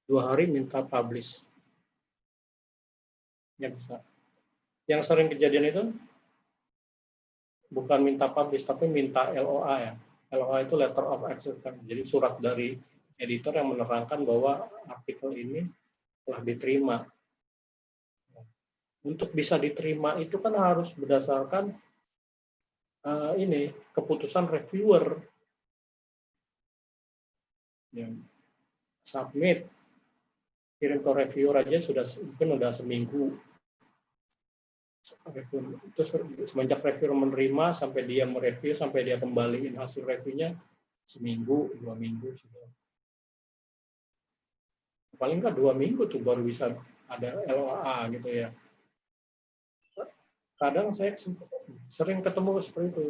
Speaker 2: 2 hari minta publish. Ya bisa. Yang sering kejadian itu bukan minta publish, tapi minta LOA ya. LOA itu letter of acceptance. Jadi surat dari editor yang menerangkan bahwa artikel ini telah diterima. Untuk bisa diterima itu kan harus berdasarkan keputusan reviewer. Ya. Submit, kirim ke reviewer aja mungkin udah seminggu. Itu semenjak reviewer menerima sampai dia mereview, sampai dia kembaliin hasil reviewnya seminggu, 2 minggu sudah. Paling nggak 2 minggu tuh baru bisa ada LOA gitu ya. Kadang saya sering ketemu seperti itu.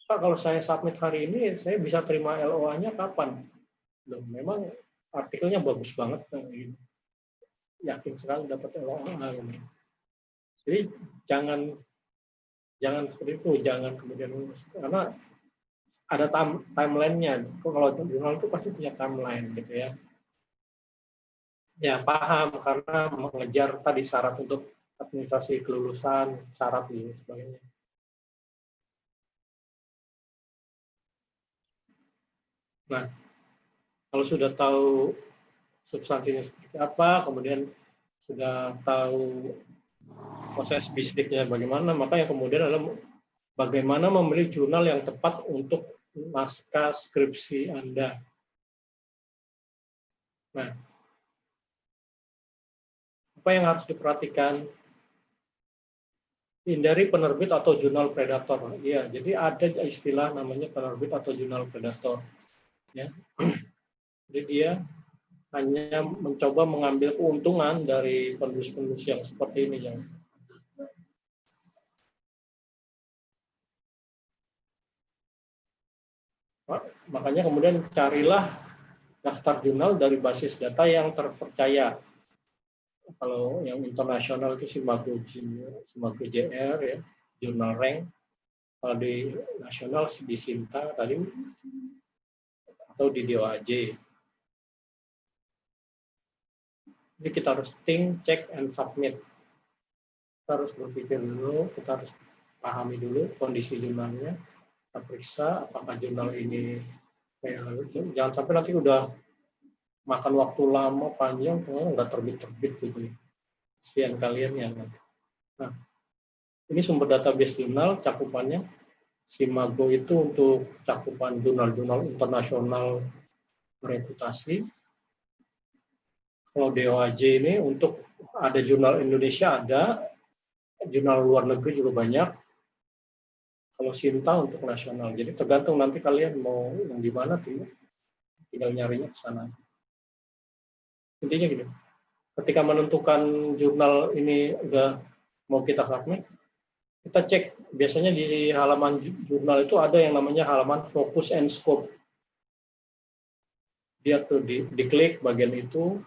Speaker 2: Pak, kalau saya submit hari ini, saya bisa terima LOA-nya kapan? Loh, memang artikelnya bagus banget, yakin sekali dapat LOA. Gitu. Jadi jangan seperti itu, jangan kemudian karena ada timeline-nya. Kalau jurnal itu pasti punya timeline gitu ya. Ya paham, karena mengejar tadi syarat untuk administrasi kelulusan, syarat ini sebagainya. Nah, kalau sudah tahu substansinya seperti apa, kemudian sudah tahu proses bisnisnya bagaimana, maka yang kemudian adalah bagaimana memilih jurnal yang tepat untuk naskah skripsi Anda. Nah, apa yang harus diperhatikan? Hindari penerbit atau jurnal predator. Iya, jadi ada istilah namanya penerbit atau jurnal predator. Ya. Jadi dia hanya mencoba mengambil keuntungan dari penulis-penulis yang seperti ini yang makanya kemudian carilah daftar jurnal dari basis data yang terpercaya. Kalau yang internasional itu Simago JR ya, Jurnal Rank. Kalau di nasional di Sinta tadi atau di DOAJ. Jadi kita harus think, check, and submit. Kita harus berpikir dulu, kita harus pahami dulu kondisi jurnalnya, kita periksa apakah jurnal ini jangan sampai nanti udah makan waktu lama panjang, nggak terbit gitu ya. Sekian kalian yang nanti. Nah, ini sumber database jurnal, cakupannya Simago itu untuk cakupan jurnal-jurnal internasional bereputasi. Kalau DOAJ ini untuk ada jurnal Indonesia ada, jurnal luar negeri juga banyak. Kalau Sinta untuk nasional. Jadi tergantung nanti kalian mau yang di mana tinggal nyarinya ke sana. Intinya gini, ketika menentukan jurnal ini udah mau kita submit, kita cek biasanya di halaman jurnal itu ada yang namanya halaman focus and scope. Dia tuh diklik bagian itu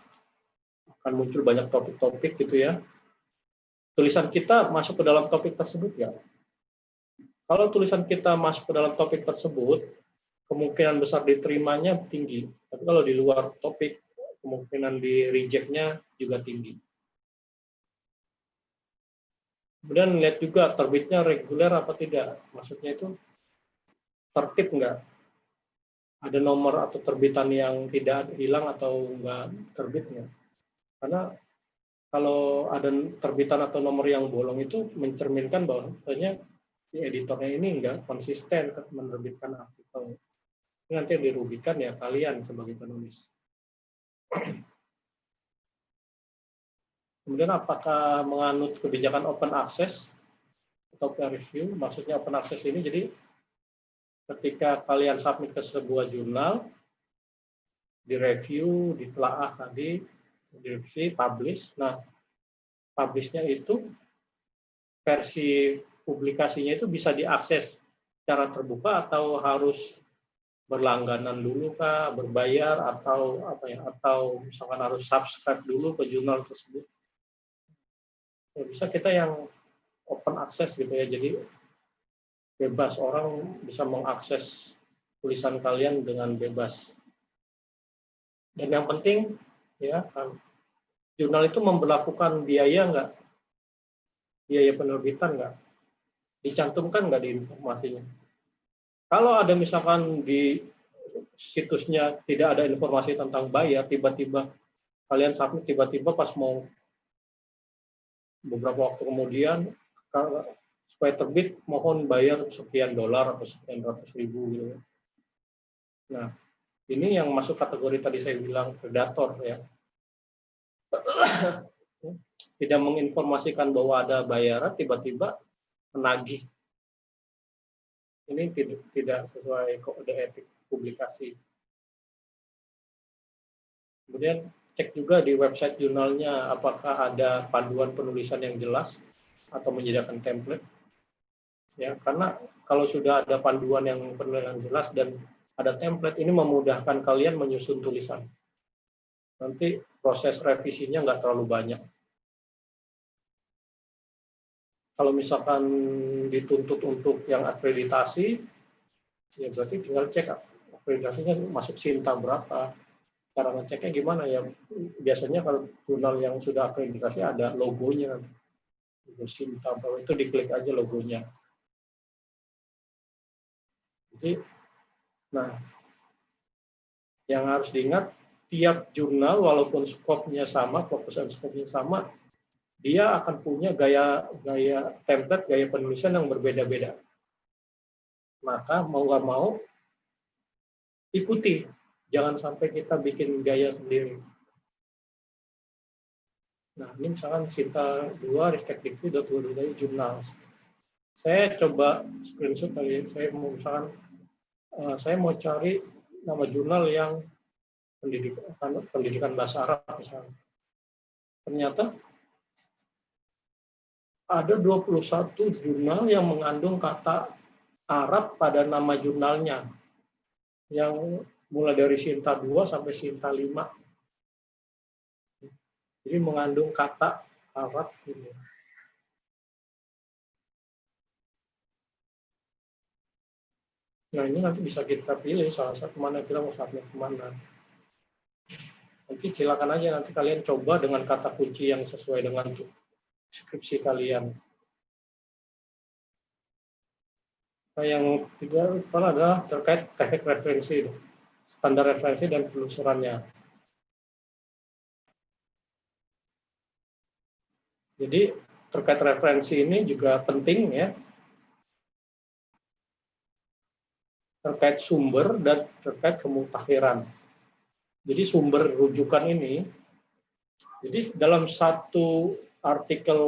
Speaker 2: akan muncul banyak topik-topik gitu ya. Tulisan kita masuk ke dalam topik tersebut ya. Kalau tulisan kita masuk ke dalam topik tersebut, kemungkinan besar diterimanya tinggi. Tapi kalau di luar topik, kemungkinan di reject-nya juga tinggi. Kemudian lihat juga terbitnya reguler apa tidak. Maksudnya itu tertib nggak? Ada nomor atau terbitan yang tidak hilang atau nggak terbitnya. Karena kalau ada terbitan atau nomor yang bolong itu mencerminkan bahwa sebenarnya si editornya ini nggak konsisten menerbitkan artikel. Ini nanti dirugikan ya kalian sebagai penulis. Kemudian apakah menganut kebijakan open access atau peer review? Maksudnya open access ini jadi ketika kalian submit ke sebuah jurnal, direview, ditelaah tadi, direview, publish. Nah, publish-nya itu versi publikasinya itu bisa diakses secara terbuka atau harus berlangganan dulu kah, berbayar atau apa ya, atau misalkan harus subscribe dulu ke jurnal tersebut. Ya, bisa kita yang open access gitu ya, jadi bebas, orang bisa mengakses tulisan kalian dengan bebas. Dan yang penting ya, jurnal itu memberlakukan biaya nggak? Biaya penerbitan nggak? Dicantumkan nggak di informasinya? Kalau ada misalkan di situsnya tidak ada informasi tentang bayar, tiba-tiba kalian submit, tiba-tiba pas mau beberapa waktu kemudian supaya terbit mohon bayar sekian dolar atau sekian ratus ribu gitu. Nah, ini yang masuk kategori tadi saya bilang predator ya. Tidak menginformasikan bahwa ada bayaran, tiba-tiba menagih. Ini tidak sesuai kode etik publikasi. Kemudian cek juga di website jurnalnya apakah ada panduan penulisan yang jelas atau menyediakan template. Ya, karena kalau sudah ada panduan yang penulisan jelas dan ada template, ini memudahkan kalian menyusun tulisan. Nanti proses revisinya nggak terlalu banyak. Kalau misalkan dituntut untuk yang akreditasi, ya berarti tinggal cek akreditasinya masuk Sinta berapa. Cara ngeceknya gimana ya? Biasanya kalau jurnal yang sudah akreditasi ada logonya. Logo Sinta, bahwa itu diklik aja logonya. Jadi, nah, yang harus diingat, tiap jurnal walaupun skopnya sama, fokus dan skopnya sama, dia akan punya gaya template, gaya penulisan yang berbeda-beda. Maka mau nggak mau ikuti, jangan sampai kita bikin gaya sendiri. Nah, ini misalkan Sinta 2, Ristek Dikti, .22 jurnal. Saya coba screenshot kali, saya mau misalkan saya mau cari nama jurnal yang pendidikan bahasa Arab misalnya. Ternyata ada 21 jurnal yang mengandung kata Arab pada nama jurnalnya, yang mulai dari Sinta 2 sampai Sinta 5. Jadi mengandung kata Arab ini. Nah ini nanti bisa kita pilih salah satu mana kita mau submit kemana. Nanti silakan aja nanti kalian coba dengan kata kunci yang sesuai dengan skripsi kalian. Nah, yang tiga adalah terkait teknik referensi, standar referensi dan penelusurannya. Jadi terkait referensi ini juga penting ya, terkait sumber dan terkait kemutakhiran. Jadi sumber rujukan ini, jadi dalam satu artikel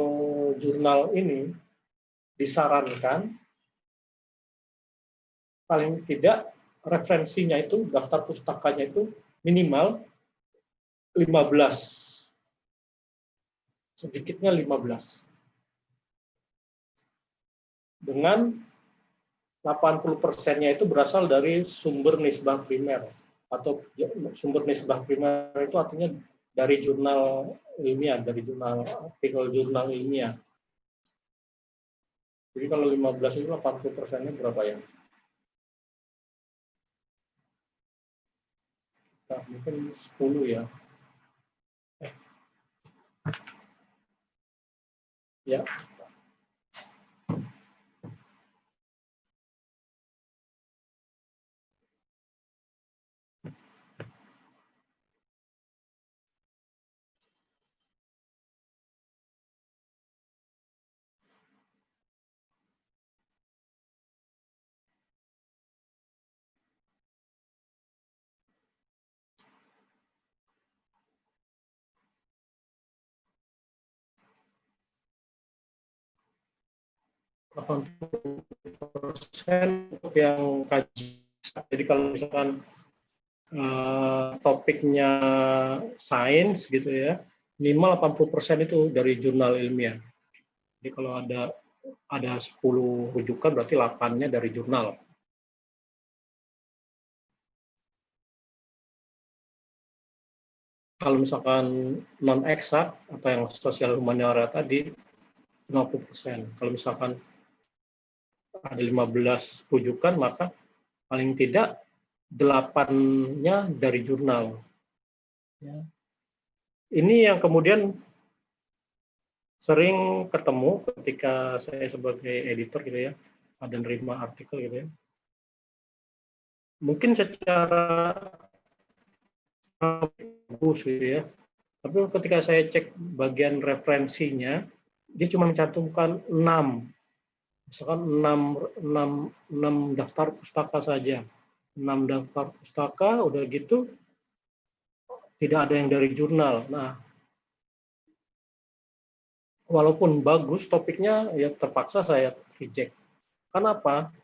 Speaker 2: jurnal ini disarankan paling tidak referensinya itu, daftar pustakanya itu minimal 15. Sedikitnya 15. Dengan 80%-nya itu berasal dari sumber nisbah primer. Atau sumber nisbah primer itu artinya dari jurnal ilmiah, dari jurnal artikel jurnal ilmiah. Jadi kalau 15 itu 80%-nya berapa ya? Nah, mungkin 10 ya. Ya. Untuk yang kaji. Jadi kalau misalkan topiknya sains gitu ya, minimal 80% itu dari jurnal ilmiah. Jadi kalau ada 10 rujukan berarti 8-nya dari jurnal. Kalau misalkan non eksak atau yang sosial humaniora tadi 50%. Kalau misalkan ada 15 rujukan, maka paling tidak 8-nya dari jurnal. Ya. Ini yang kemudian sering ketemu ketika saya sebagai editor gitu ya, ada nerima artikel gitu ya. Mungkin secara bagus gitu ya, tapi ketika saya cek bagian referensinya, dia cuma mencantumkan 6. Misalkan 6 daftar pustaka saja. 6 daftar pustaka, udah gitu tidak ada yang dari jurnal. Nah, walaupun bagus topiknya, ya terpaksa saya reject. Kenapa?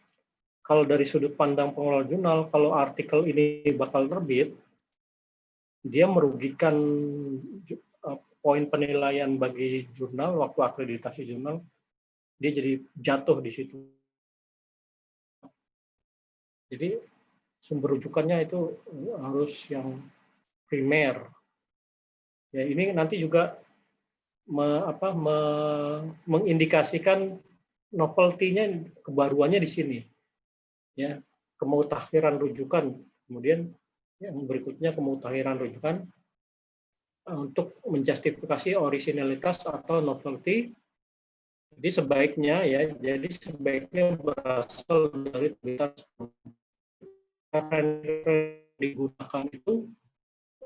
Speaker 2: Kalau dari sudut pandang pengelola jurnal, kalau artikel ini bakal terbit, dia merugikan poin penilaian bagi jurnal, waktu akreditasi jurnal, dia jadi jatuh di situ. Jadi sumber rujukannya itu harus yang primer. Ya, ini nanti juga mengindikasikan novelty-nya, kebaruannya di sini. Ya, kemutakhiran rujukan. Kemudian yang berikutnya kemutakhiran rujukan untuk menjustifikasi originalitas atau novelty. Jadi sebaiknya berasal dari terbitan digunakan itu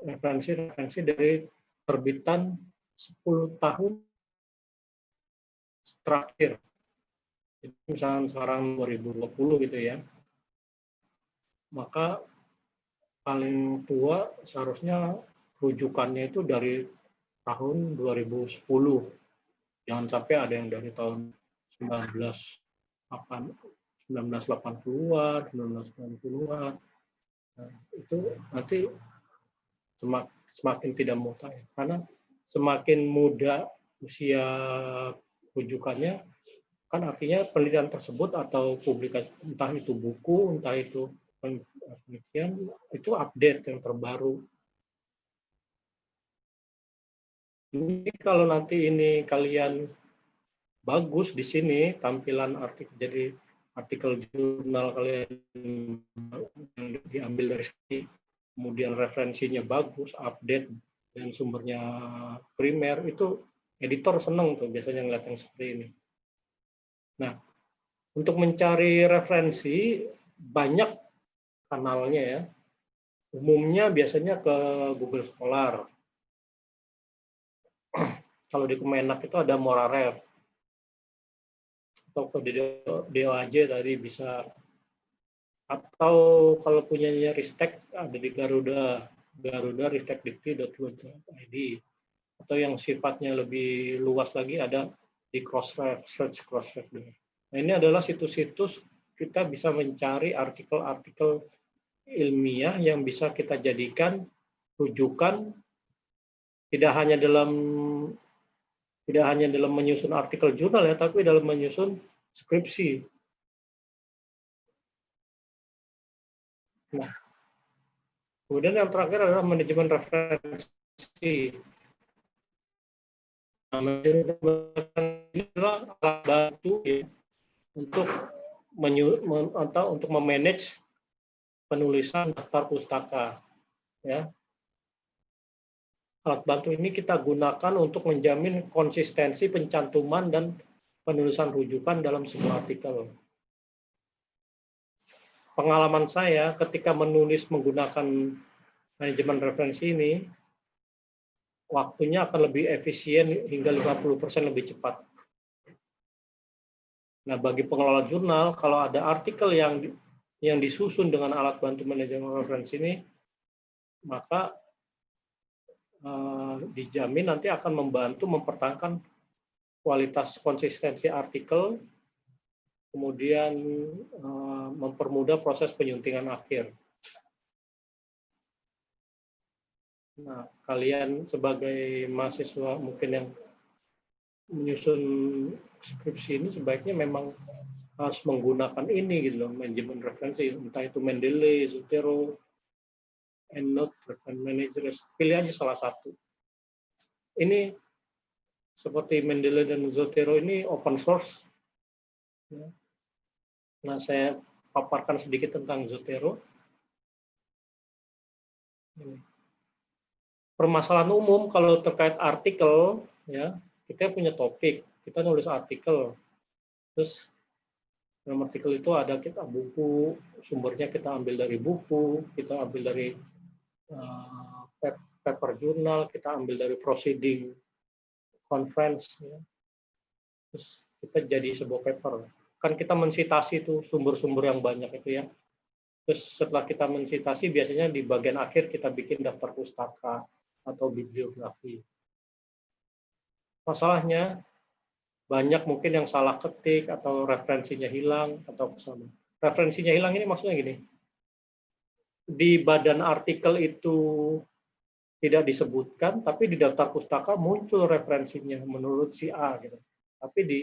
Speaker 2: referensi dari terbitan 10 tahun terakhir. Jadi misalnya sekarang 2020 gitu ya, maka paling tua seharusnya rujukannya itu dari tahun 2010. Jangan sampai ada yang dari tahun 1980-an, 1990-an. Nah, itu nanti semakin tidak mutlak. Karena semakin muda usia rujukannya, kan artinya penelitian tersebut atau publikasi, entah itu buku, entah itu penelitian, itu update yang terbaru. Ini kalau nanti ini kalian bagus di sini, tampilan artikel jurnal kalian diambil dari sini, kemudian referensinya bagus, update, dan sumbernya primer, itu editor seneng tuh biasanya ngeliat yang seperti ini. Nah, untuk mencari referensi banyak kanalnya ya. Umumnya biasanya ke Google Scholar. Kalau di Kemenak itu ada Moraref. Atau ke DOAJ tadi bisa. Atau kalau punyanya Ristek ada di Garuda ristekdikti.go.id. Atau yang sifatnya lebih luas lagi ada di Crossref, search Crossref. Nah, ini adalah situs-situs kita bisa mencari artikel-artikel ilmiah yang bisa kita jadikan rujukan tidak hanya dalam menyusun artikel jurnal ya, tapi dalam menyusun skripsi. Nah, kemudian yang terakhir adalah manajemen referensi. Nah, manajemen referensi adalah alat bantu ya, untuk memanage penulisan daftar pustaka. Ya. Alat bantu ini kita gunakan untuk menjamin konsistensi pencantuman dan penulisan rujukan dalam sebuah artikel. Pengalaman saya ketika menulis menggunakan manajemen referensi ini, waktunya akan lebih efisien hingga 50% lebih cepat. Nah, bagi pengelola jurnal, kalau ada artikel yang disusun dengan alat bantu manajemen referensi ini, maka dijamin nanti akan membantu mempertahankan kualitas konsistensi artikel, kemudian mempermudah proses penyuntingan akhir. Nah, kalian sebagai mahasiswa mungkin yang menyusun skripsi ini sebaiknya memang harus menggunakan ini gitu loh, manajemen referensi, entah itu Mendeley, Zotero, EndNote, Reference Manager, pilih aja salah satu. Ini seperti Mendeley dan Zotero ini open source. Nah, saya paparkan sedikit tentang Zotero. Permasalahan umum kalau terkait artikel, ya, kita punya topik, kita nulis artikel, terus dalam artikel itu ada kita buku, sumbernya kita ambil dari buku, kita ambil dari paper jurnal, kita ambil dari proceeding conference, ya. Terus kita jadi sebuah paper. Kan kita mensitasi itu sumber-sumber yang banyak itu ya. Terus setelah kita mensitasi, biasanya di bagian akhir kita bikin daftar pustaka atau bibliografi. Masalahnya banyak mungkin yang salah ketik atau referensinya hilang atau kesalahan. Referensinya hilang ini maksudnya gini. Di badan artikel itu tidak disebutkan, tapi di daftar pustaka muncul referensinya menurut si A gitu. Tapi di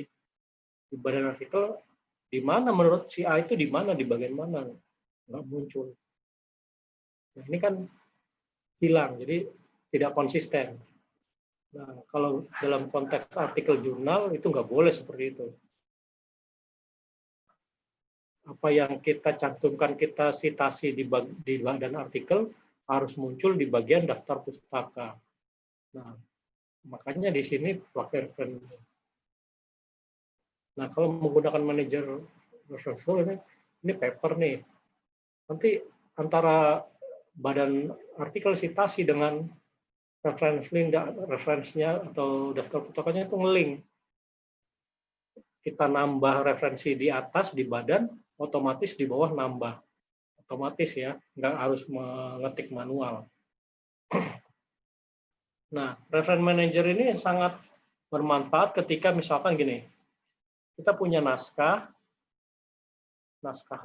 Speaker 2: badan artikel di mana menurut si A itu di mana, di bagian mana, nggak muncul. Nah, ini kan hilang, jadi tidak konsisten. Nah, kalau dalam konteks artikel jurnal itu nggak boleh seperti itu. Apa yang kita cantumkan, kita sitasi di badan artikel harus muncul di bagian daftar pustaka. Nah, makanya di sini pakai referensi. Nah, kalau menggunakan manajer referensi ini paper nih. Nanti antara badan artikel sitasi dengan referensinya atau daftar pustakanya itu nge-link. Kita nambah referensi di atas di badan, otomatis di bawah nambah. Otomatis ya, nggak harus mengetik manual. Nah, reference manager ini sangat bermanfaat ketika misalkan gini, kita punya naskah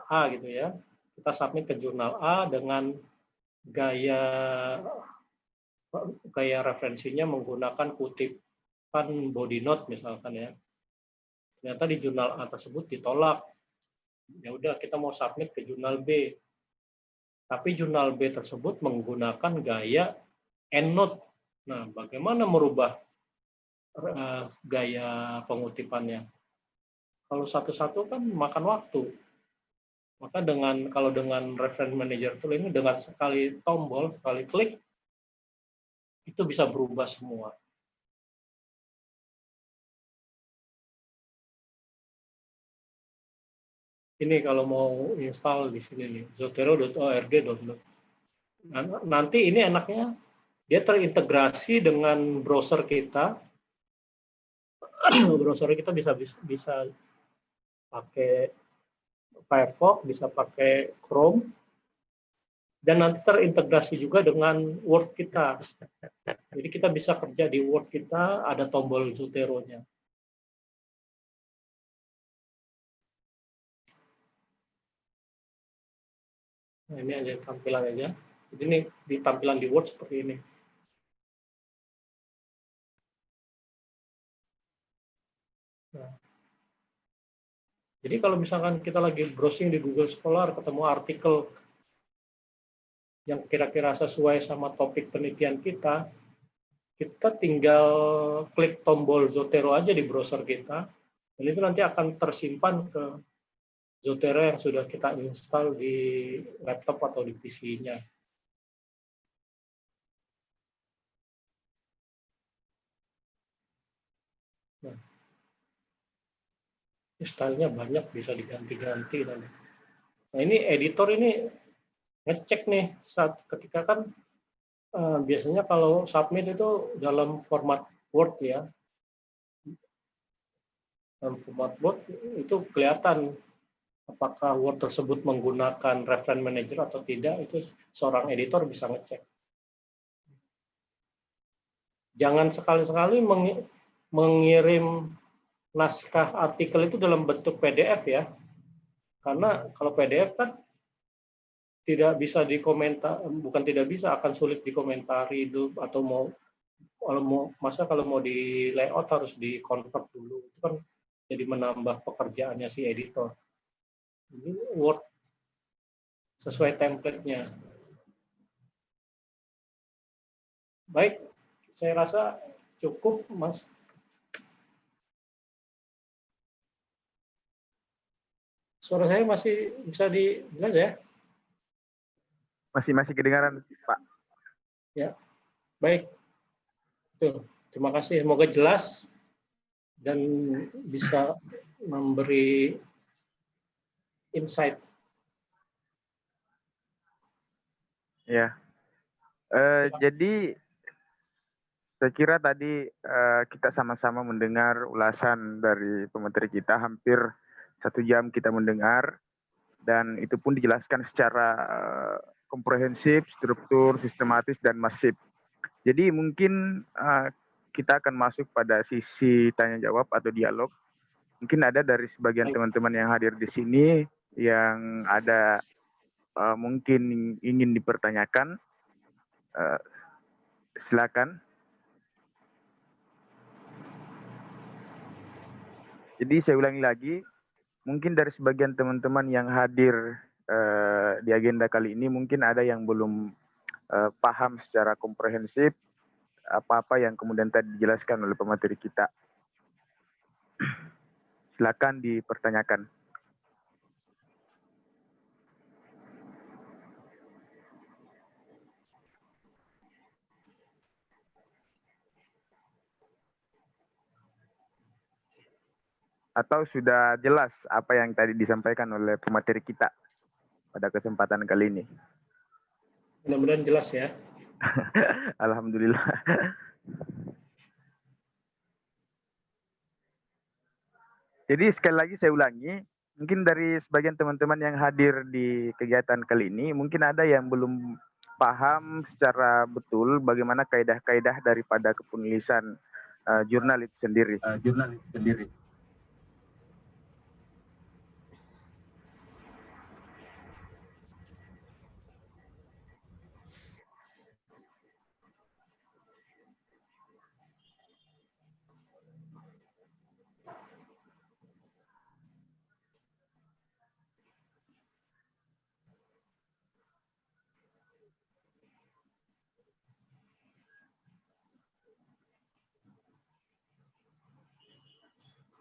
Speaker 2: A gitu ya, kita submit ke jurnal A dengan gaya kayak referensinya menggunakan kutipan body note misalkan ya. Ternyata di jurnal A tersebut ditolak. Ya udah kita mau submit ke jurnal B. Tapi jurnal B tersebut menggunakan gaya EndNote. Nah, bagaimana merubah gaya pengutipannya? Kalau satu-satu kan makan waktu. Maka kalau dengan reference manager tool ini dengan sekali tombol, sekali klik itu bisa berubah semua. Ini kalau mau install di sini nih, zotero.org. Nanti ini enaknya dia terintegrasi dengan browser kita. Browser kita bisa pakai Firefox, bisa pakai Chrome, dan nanti terintegrasi juga dengan Word kita. Jadi kita bisa kerja di Word kita, ada tombol Zotero-nya. Nah, ini aja tampilan aja. Jadi ini di tampilan di Word seperti ini. Nah. Jadi kalau misalkan kita lagi browsing di Google Scholar, ketemu artikel yang kira-kira sesuai sama topik penelitian kita tinggal klik tombol Zotero aja di browser kita, dan itu nanti akan tersimpan ke Zotero yang sudah kita install di laptop atau di PC-nya. Nah, stylenya banyak, bisa diganti-ganti nanti. Nah, ini editor ini ngecek nih saat ketika kan biasanya kalau submit itu dalam format Word ya. Dalam format Word itu kelihatan apakah Word tersebut menggunakan reference manager atau tidak, itu seorang editor bisa ngecek. Jangan sekali-sekali mengirim naskah artikel itu dalam bentuk PDF ya. Karena kalau PDF kan tidak bisa dikomentar, bukan tidak bisa, akan sulit dikomentari itu, atau kalau mau di layout harus di convert dulu. Itu kan jadi menambah pekerjaannya si editor. Ini Word sesuai template-nya. Baik, saya rasa cukup, Mas. Suara saya masih bisa dijelas ya?
Speaker 3: Masih kedengaran, Pak.
Speaker 2: Ya, baik. Tuh, terima kasih. Semoga jelas dan bisa memberi insight.
Speaker 3: Ya. Jadi saya kira tadi kita sama-sama mendengar ulasan dari pemateri kita, hampir 1 jam kita mendengar, dan itu pun dijelaskan secara komprehensif, struktur, sistematis, dan masif. Jadi mungkin kita akan masuk pada sisi tanya jawab atau dialog. Mungkin ada dari sebagian teman-teman yang hadir di sini yang ada mungkin ingin dipertanyakan. Silakan. Jadi saya ulangi lagi, mungkin dari sebagian teman-teman yang hadir di agenda kali ini mungkin ada yang belum paham secara komprehensif apa-apa yang kemudian tadi dijelaskan oleh pemateri kita. Silakan dipertanyakan. Atau sudah jelas apa yang tadi disampaikan oleh pemateri kita pada kesempatan kali ini?
Speaker 2: Mudah-mudahan jelas ya.
Speaker 3: Alhamdulillah. Jadi sekali lagi saya ulangi, mungkin dari sebagian teman-teman yang hadir di kegiatan kali ini, mungkin ada yang belum paham secara betul bagaimana kaidah-kaidah daripada kepenulisan jurnal itu sendiri.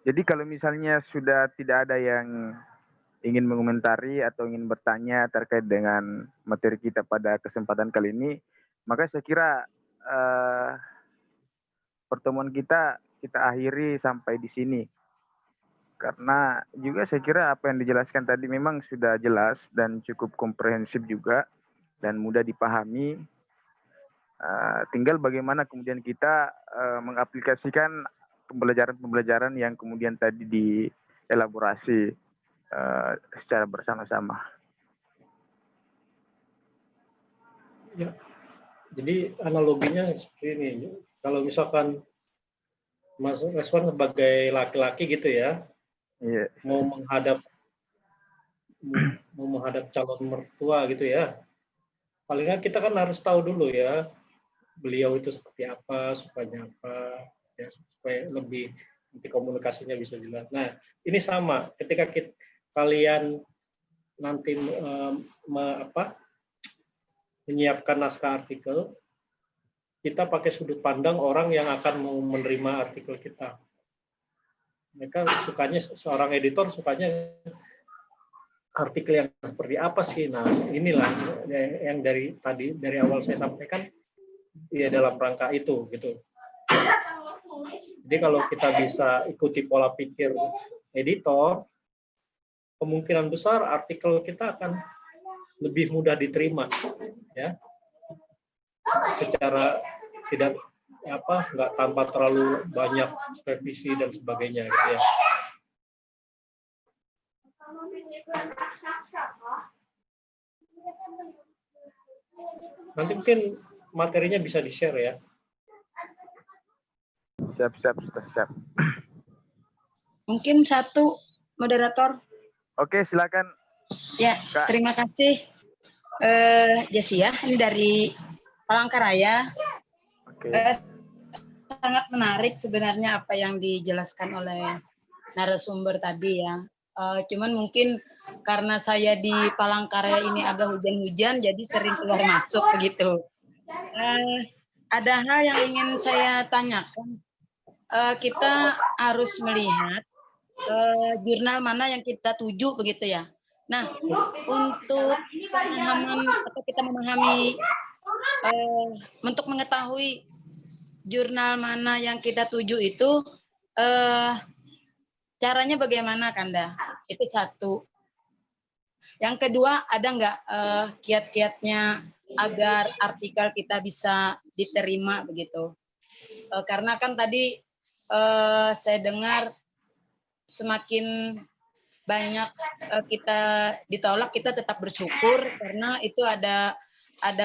Speaker 3: Jadi kalau misalnya sudah tidak ada yang ingin mengomentari atau ingin bertanya terkait dengan materi kita pada kesempatan kali ini, maka saya kira pertemuan kita akhiri sampai di sini. Karena juga saya kira apa yang dijelaskan tadi memang sudah jelas dan cukup komprehensif juga dan mudah dipahami. Tinggal bagaimana kemudian kita mengaplikasikan pembelajaran-pembelajaran yang kemudian tadi dielaborasi secara bersama-sama.
Speaker 2: Ya, jadi analoginya seperti ini. Kalau misalkan Mas Reswan sebagai laki-laki gitu ya, mau menghadap calon mertua gitu ya, palingnya kita kan harus tahu dulu ya, beliau itu seperti apa, sukanya apa, ya, supaya lebih nanti komunikasinya bisa jelas. Nah, ini sama ketika kalian nanti menyiapkan naskah artikel, kita pakai sudut pandang orang yang akan mau menerima artikel kita. Mereka sukanya, seorang editor sukanya artikel yang seperti apa sih? Nah, inilah yang dari awal saya sampaikan, ya dalam rangka itu gitu. Jadi kalau kita bisa ikuti pola pikir editor, kemungkinan besar artikel kita akan lebih mudah diterima, ya, secara nggak tanpa terlalu banyak revisi dan sebagainya, gitu ya. Nanti mungkin materinya bisa di-share ya.
Speaker 3: Siap.
Speaker 4: Mungkin satu moderator.
Speaker 3: Oke, silakan.
Speaker 4: Ya,
Speaker 3: Kak.
Speaker 4: terima kasih Jessi ya. Ini dari Palangkaraya.
Speaker 3: Oke.
Speaker 4: Sangat menarik sebenarnya apa yang dijelaskan oleh narasumber tadi ya. Cuman mungkin karena saya di Palangkaraya ini agak hujan-hujan, jadi sering keluar masuk begitu. Ada hal yang ingin saya tanyakan. Kita harus melihat jurnal mana yang kita tuju begitu ya. Nah, untuk pemahaman atau kita memahami untuk mengetahui jurnal mana yang kita tuju itu caranya bagaimana, Kanda? Itu satu. Yang kedua, ada nggak kiat-kiatnya agar artikel kita bisa diterima begitu? Karena kan tadi saya dengar semakin banyak kita ditolak, kita tetap bersyukur karena itu ada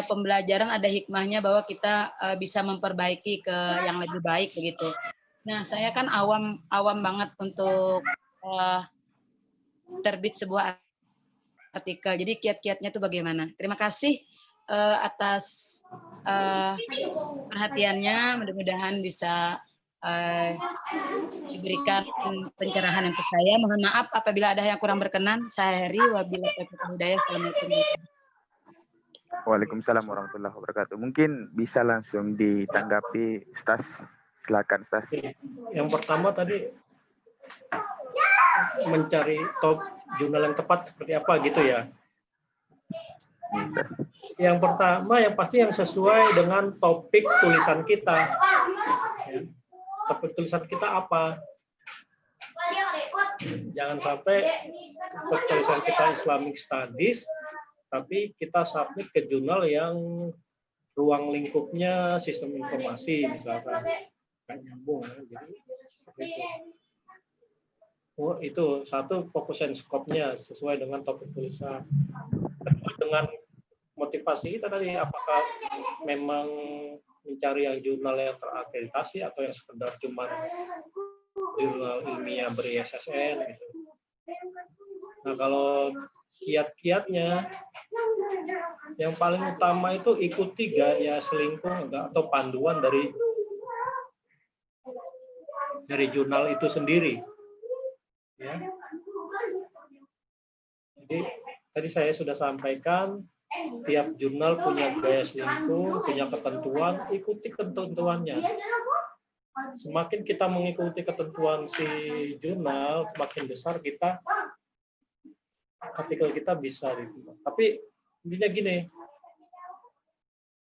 Speaker 4: pembelajaran, ada hikmahnya bahwa kita bisa memperbaiki ke yang lebih baik begitu. Nah, saya kan awam banget untuk terbit sebuah artikel. Jadi kiat-kiatnya itu bagaimana? Terima kasih atas perhatiannya. Mudah-mudahan bisa diberikan pencerahan untuk saya. Mohon maaf apabila ada yang kurang berkenan. Saya Heri, wabillahi taufiq wal hidayah. Assalamualaikum.
Speaker 3: Waalaikumsalam warahmatullahi wabarakatuh. Mungkin bisa langsung ditanggapi, Stas. Silakan, Stas.
Speaker 2: Yang pertama tadi mencari top jurnal yang tepat seperti apa gitu ya. Yang pertama yang pasti yang sesuai dengan topik tulisan kita. Ya. Topik tulisan kita apa? Jangan sampai topik tulisan kita Islamic Studies, tapi kita submit ke jurnal yang ruang lingkupnya sistem informasi misalkan. Nggak nyambung. Jadi, itu satu, fokus and scope-nya sesuai dengan topik tulisan. Kedua, dengan motivasi kita tadi, apakah memang mencari yang jurnal yang terakreditasi atau yang sekedar cuma jurnal ilmiah ber-ISSN gitu. Nah, kalau kiat-kiatnya yang paling utama itu ikuti gaya selingkuh atau panduan dari jurnal itu sendiri. Ya. Jadi tadi saya sudah sampaikan, tiap jurnal punya gaya selingkuh, punya ketentuan, ikuti ketentuannya. semakin kita mengikuti ketentuan si jurnal, semakin besar artikel kita bisa diterima. Tapi intinya gini,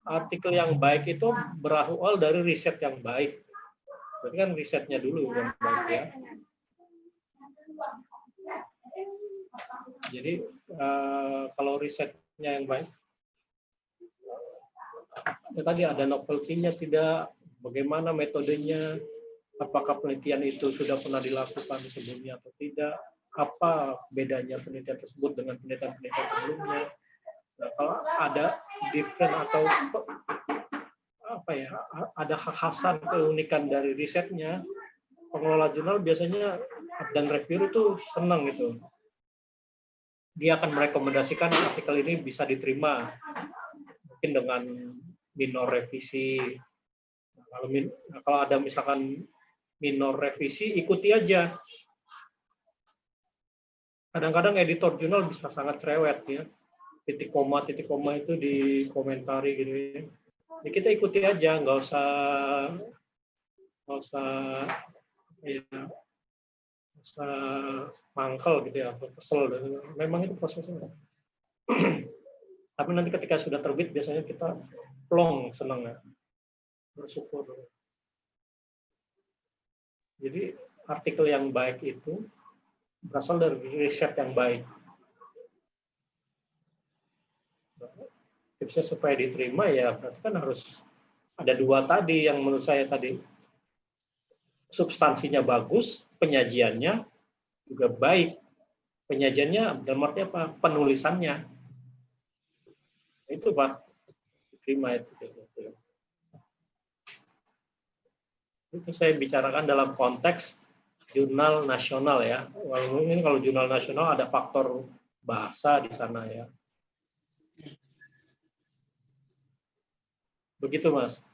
Speaker 2: artikel yang baik itu berawal dari riset yang baik. Berarti kan risetnya dulu yang baik ya. Jadi kalau risetnya yang baik, ya tadi ada novelty-nya tidak, bagaimana metodenya, apakah penelitian itu sudah pernah dilakukan sebelumnya atau tidak, apa bedanya penelitian tersebut dengan penelitian-penelitian sebelumnya. Nah, kalau ada different atau apa ya, ada khasan keunikan dari risetnya, pengelola jurnal biasanya dan reviewer itu senang gitu. Dia akan merekomendasikan artikel ini bisa diterima, mungkin dengan minor revisi. Kalau ada misalkan minor revisi, ikuti aja. Kadang-kadang editor jurnal bisa sangat cerewet ya. Titik koma itu dikomentari gitu ya. Ya kita ikuti aja, nggak usah mangkel gitu ya, kesel. Memang itu prosesnya. Tapi nanti ketika sudah terbit biasanya kita plong, senang ya, bersyukur. Jadi artikel yang baik itu berasal dari riset yang baik. Tipsnya supaya diterima ya berarti kan harus ada dua tadi yang menurut saya tadi, substansinya bagus, penyajiannya juga baik. Penyajiannya dalam arti apa? Penulisannya. Itu Pak, diterima itu. Itu saya bicarakan dalam konteks jurnal nasional ya. Walaupun ini kalau jurnal nasional ada faktor bahasa di sana ya. Begitu Mas.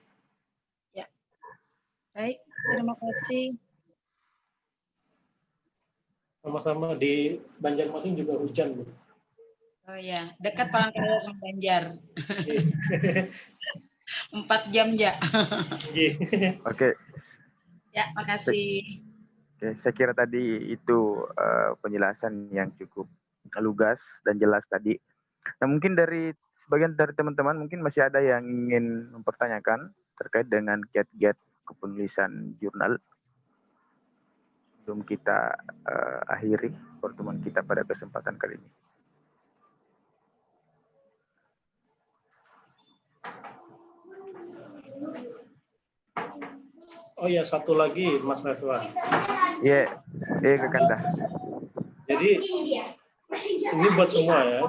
Speaker 4: Ya. Baik, terima kasih.
Speaker 2: Sama-sama di Banjarmasin juga hujan, Bu.
Speaker 4: Oh ya, dekat Palangkaraya sama Banjar. 4 jam ya.
Speaker 3: Oke.
Speaker 4: Ya, makasih.
Speaker 3: Oke, saya kira tadi itu penjelasan yang cukup lugas dan jelas tadi. Nah, mungkin dari sebagian dari teman-teman mungkin masih ada yang ingin mempertanyakan terkait dengan kiat-kiat kepenulisan jurnal. Sebelum kita akhiri pertemuan kita pada kesempatan kali ini.
Speaker 2: Oh ya, satu lagi Mas Reswan.
Speaker 3: Iya, Kakanda.
Speaker 2: Jadi ini buat semua ya,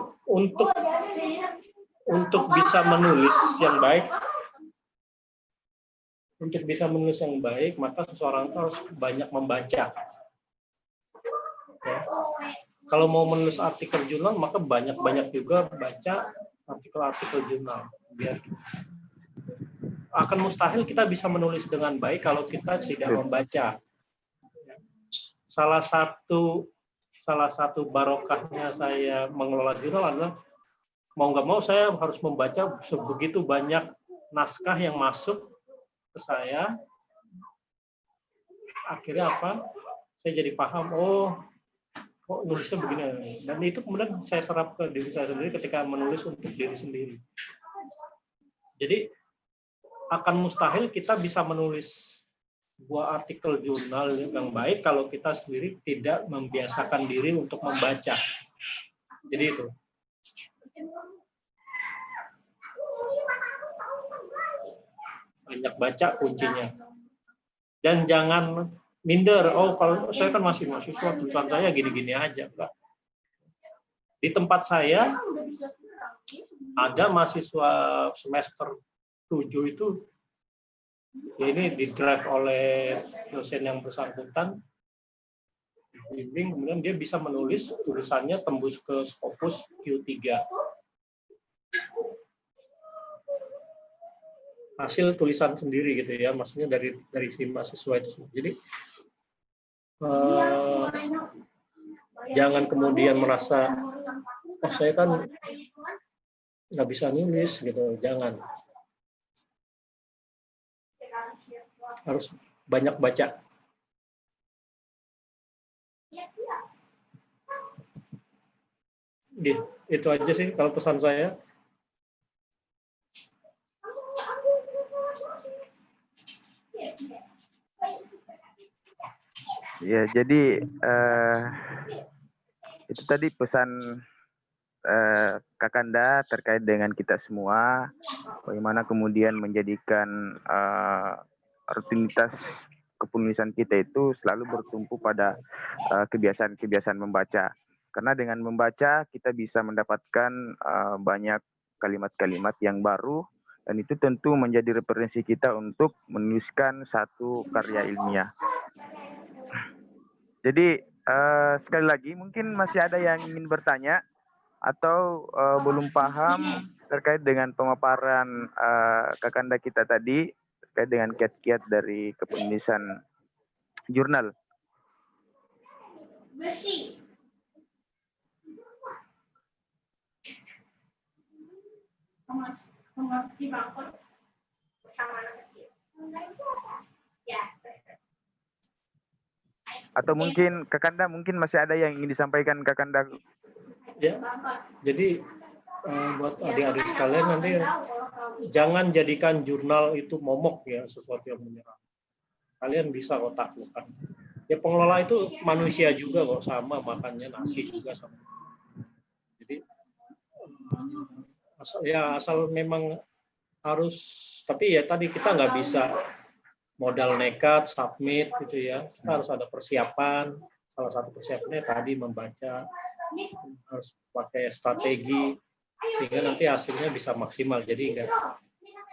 Speaker 2: untuk bisa menulis yang baik, maka seseorang harus banyak membaca. Ya. Kalau mau menulis artikel jurnal, maka banyak-banyak juga baca artikel-artikel jurnal. Biar akan mustahil kita bisa menulis dengan baik kalau kita tidak membaca. Salah satu barokahnya saya mengelola jurnal adalah mau nggak mau saya harus membaca sebegitu banyak naskah yang masuk ke saya. Akhirnya apa? Saya jadi paham, kok nulisnya begini. Dan itu kemudian saya serap ke diri saya sendiri ketika menulis untuk diri sendiri. Jadi akan mustahil kita bisa menulis sebuah artikel jurnal yang baik kalau kita sendiri tidak membiasakan diri untuk membaca. Jadi itu. Banyak baca kuncinya. Dan jangan minder, kalau saya kan masih mahasiswa, tulisan saya gini-gini aja. Enggak. Di tempat saya ada mahasiswa semester 7 itu, ini di-drive oleh dosen yang bersangkutan, bimbing, kemudian dia bisa menulis tulisannya tembus ke Scopus Q3. Hasil tulisan sendiri gitu ya, maksudnya dari si mahasiswa itu. Jadi jangan kemudian merasa, saya kan nggak bisa nulis gitu, jangan. banyak baca. Itu aja sih kalau pesan saya.
Speaker 3: Ya, jadi itu tadi pesan Kakanda terkait dengan kita semua, bagaimana kemudian menjadikan rutinitas kepenulisan kita itu selalu bertumpu pada kebiasaan-kebiasaan membaca. Karena dengan membaca kita bisa mendapatkan banyak kalimat-kalimat yang baru, dan itu tentu menjadi referensi kita untuk menuliskan satu karya ilmiah. Jadi sekali lagi mungkin masih ada yang ingin bertanya atau belum paham terkait dengan pemaparan Kakanda kita tadi terkait dengan kiat-kiat dari kepenulisan jurnal. Atau mungkin Kakanda mungkin masih ada yang ingin disampaikan Kakanda.
Speaker 2: Ya, jadi buat adik-adik sekalian nanti jangan jadikan jurnal itu momok ya, sesuatu yang menyerang. Kalian bisa kok taklukkan. Ya pengelola itu manusia juga kok, sama makannya nasi juga sama. Jadi asal memang harus, tapi ya tadi kita nggak bisa modal nekat submit gitu ya. Kita harus ada persiapan. Salah satu persiapannya tadi membaca, harus pakai strategi sehingga nanti hasilnya bisa maksimal, jadi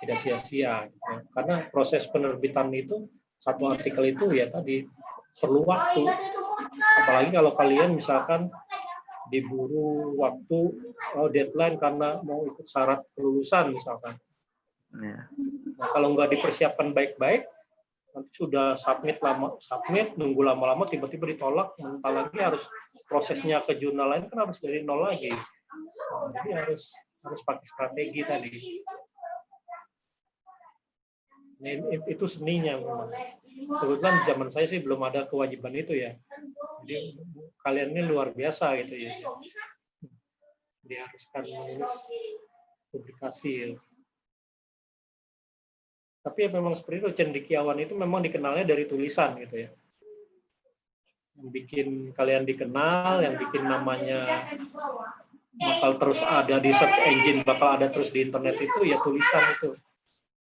Speaker 2: tidak sia-sia gitu. Karena proses penerbitan itu satu artikel itu ya tadi perlu waktu, apalagi kalau kalian misalkan diburu waktu deadline karena mau ikut syarat kelulusan misalkan. Nah, kalau nggak dipersiapkan baik-baik, nanti sudah submit nunggu lama-lama tiba-tiba ditolak, mentah lagi harus prosesnya ke jurnal lain kan harus dari nol lagi. Jadi harus pakai strategi tadi. Nah, itu seninya memang. Kebetulan zaman saya sih belum ada kewajiban itu ya. Jadi kalian ini luar biasa gitu ya. Diharuskan menulis publikasi ya. Tapi ya memang seperti itu, cendekiawan itu memang dikenalnya dari tulisan gitu ya. Yang bikin kalian dikenal, yang bikin namanya bakal terus ada di search engine, bakal ada terus di internet itu ya tulisan itu.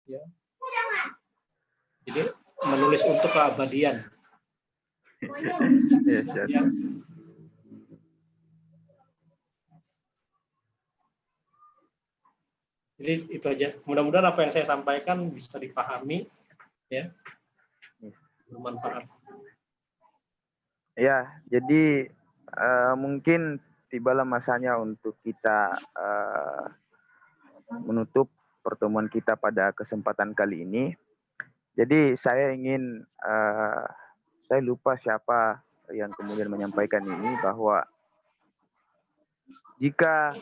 Speaker 2: Ya. Jadi menulis untuk keabadian. Ya. Jadi itu aja. Mudah-mudahan apa yang saya sampaikan bisa dipahami, ya, bermanfaat.
Speaker 3: Ya, jadi mungkin tibalah masanya untuk kita menutup pertemuan kita pada kesempatan kali ini. Jadi saya ingin, saya lupa siapa yang kemudian menyampaikan ini, bahwa jika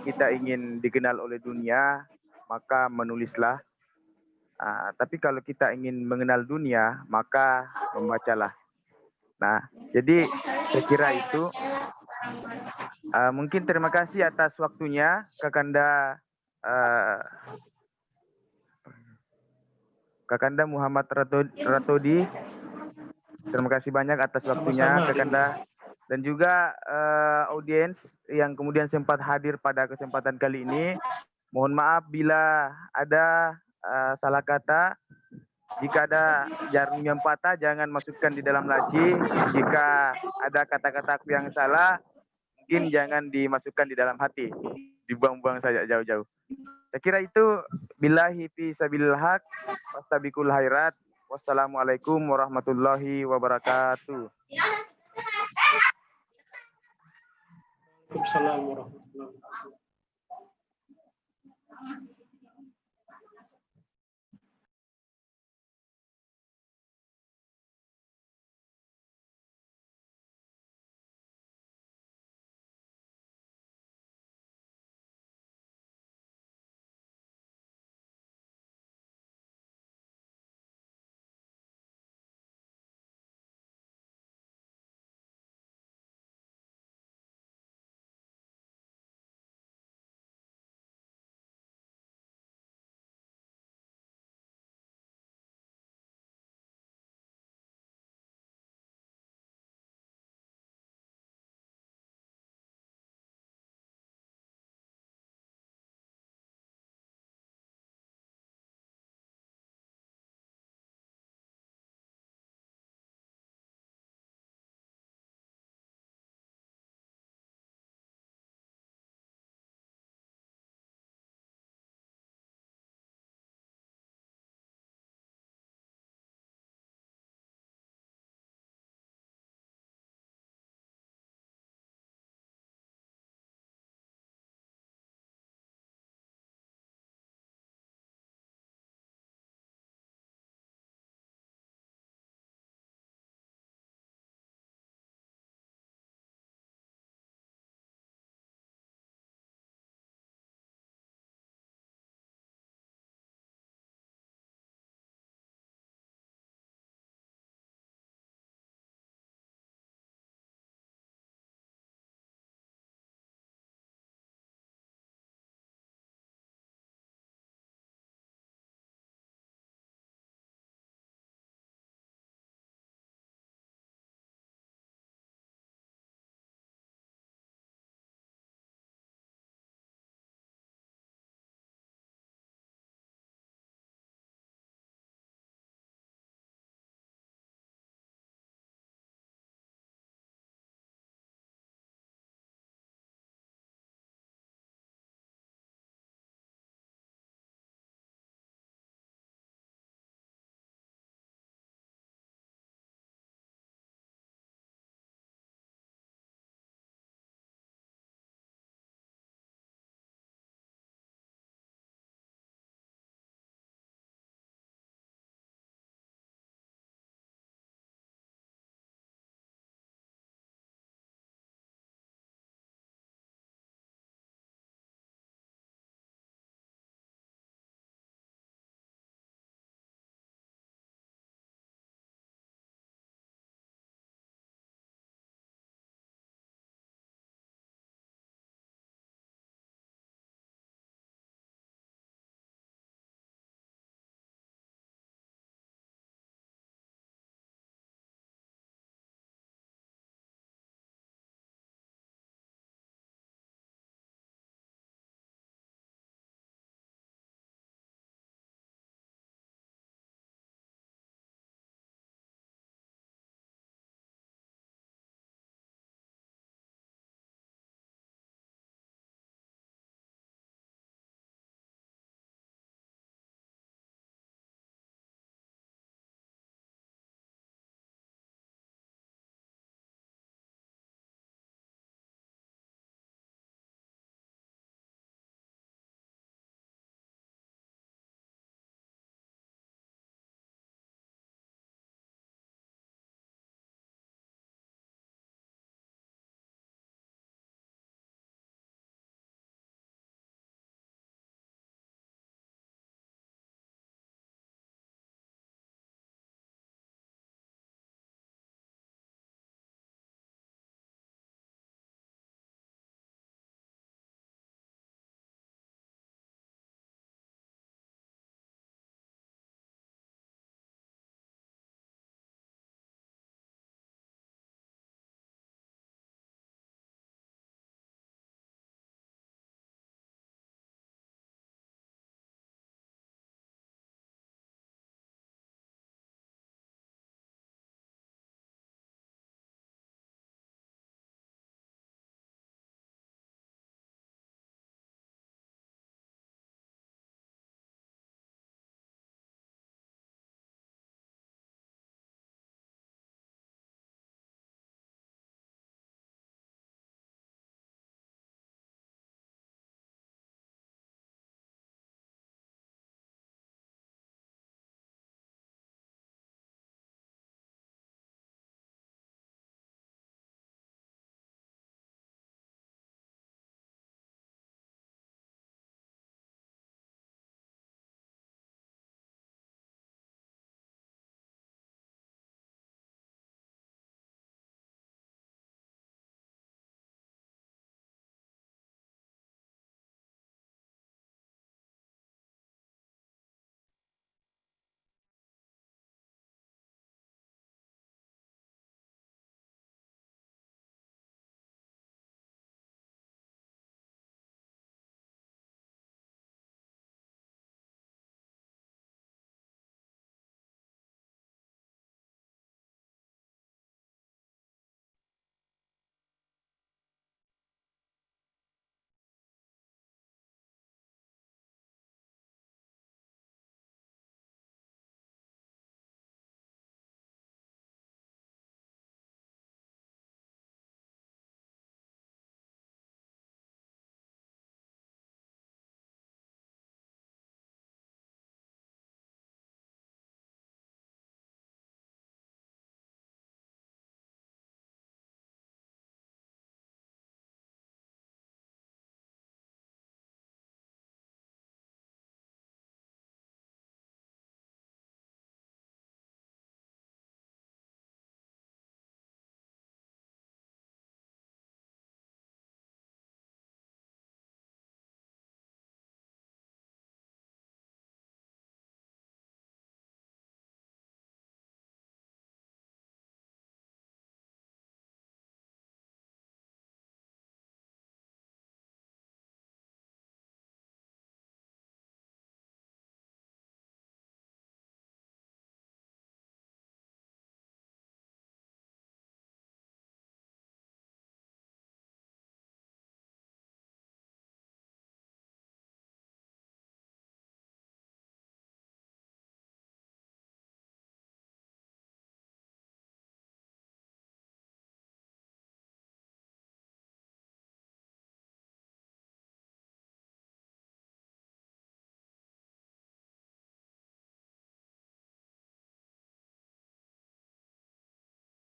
Speaker 3: kita ingin dikenal oleh dunia, maka menulislah. Tapi kalau kita ingin mengenal dunia, maka membacalah. Nah, jadi saya kira itu. Mungkin terima kasih atas waktunya, Kakanda Muhammad Ratodi. Terima kasih banyak atas waktunya, Kakanda. Dan juga audiens yang kemudian sempat hadir pada kesempatan kali ini. Mohon maaf bila ada salah kata. Jika ada jarum yang patah, jangan masukkan di dalam laci. Jika ada kata-kata yang salah, mungkin jangan dimasukkan di dalam hati. Dibuang-buang saja jauh-jauh. Saya kira itu. Billahi fi sabilil haq, wastabiqul khairat. Wassalamualaikum warahmatullahi wabarakatuh.
Speaker 2: Waalaikumsalam warahmatullahi wabarakatuh.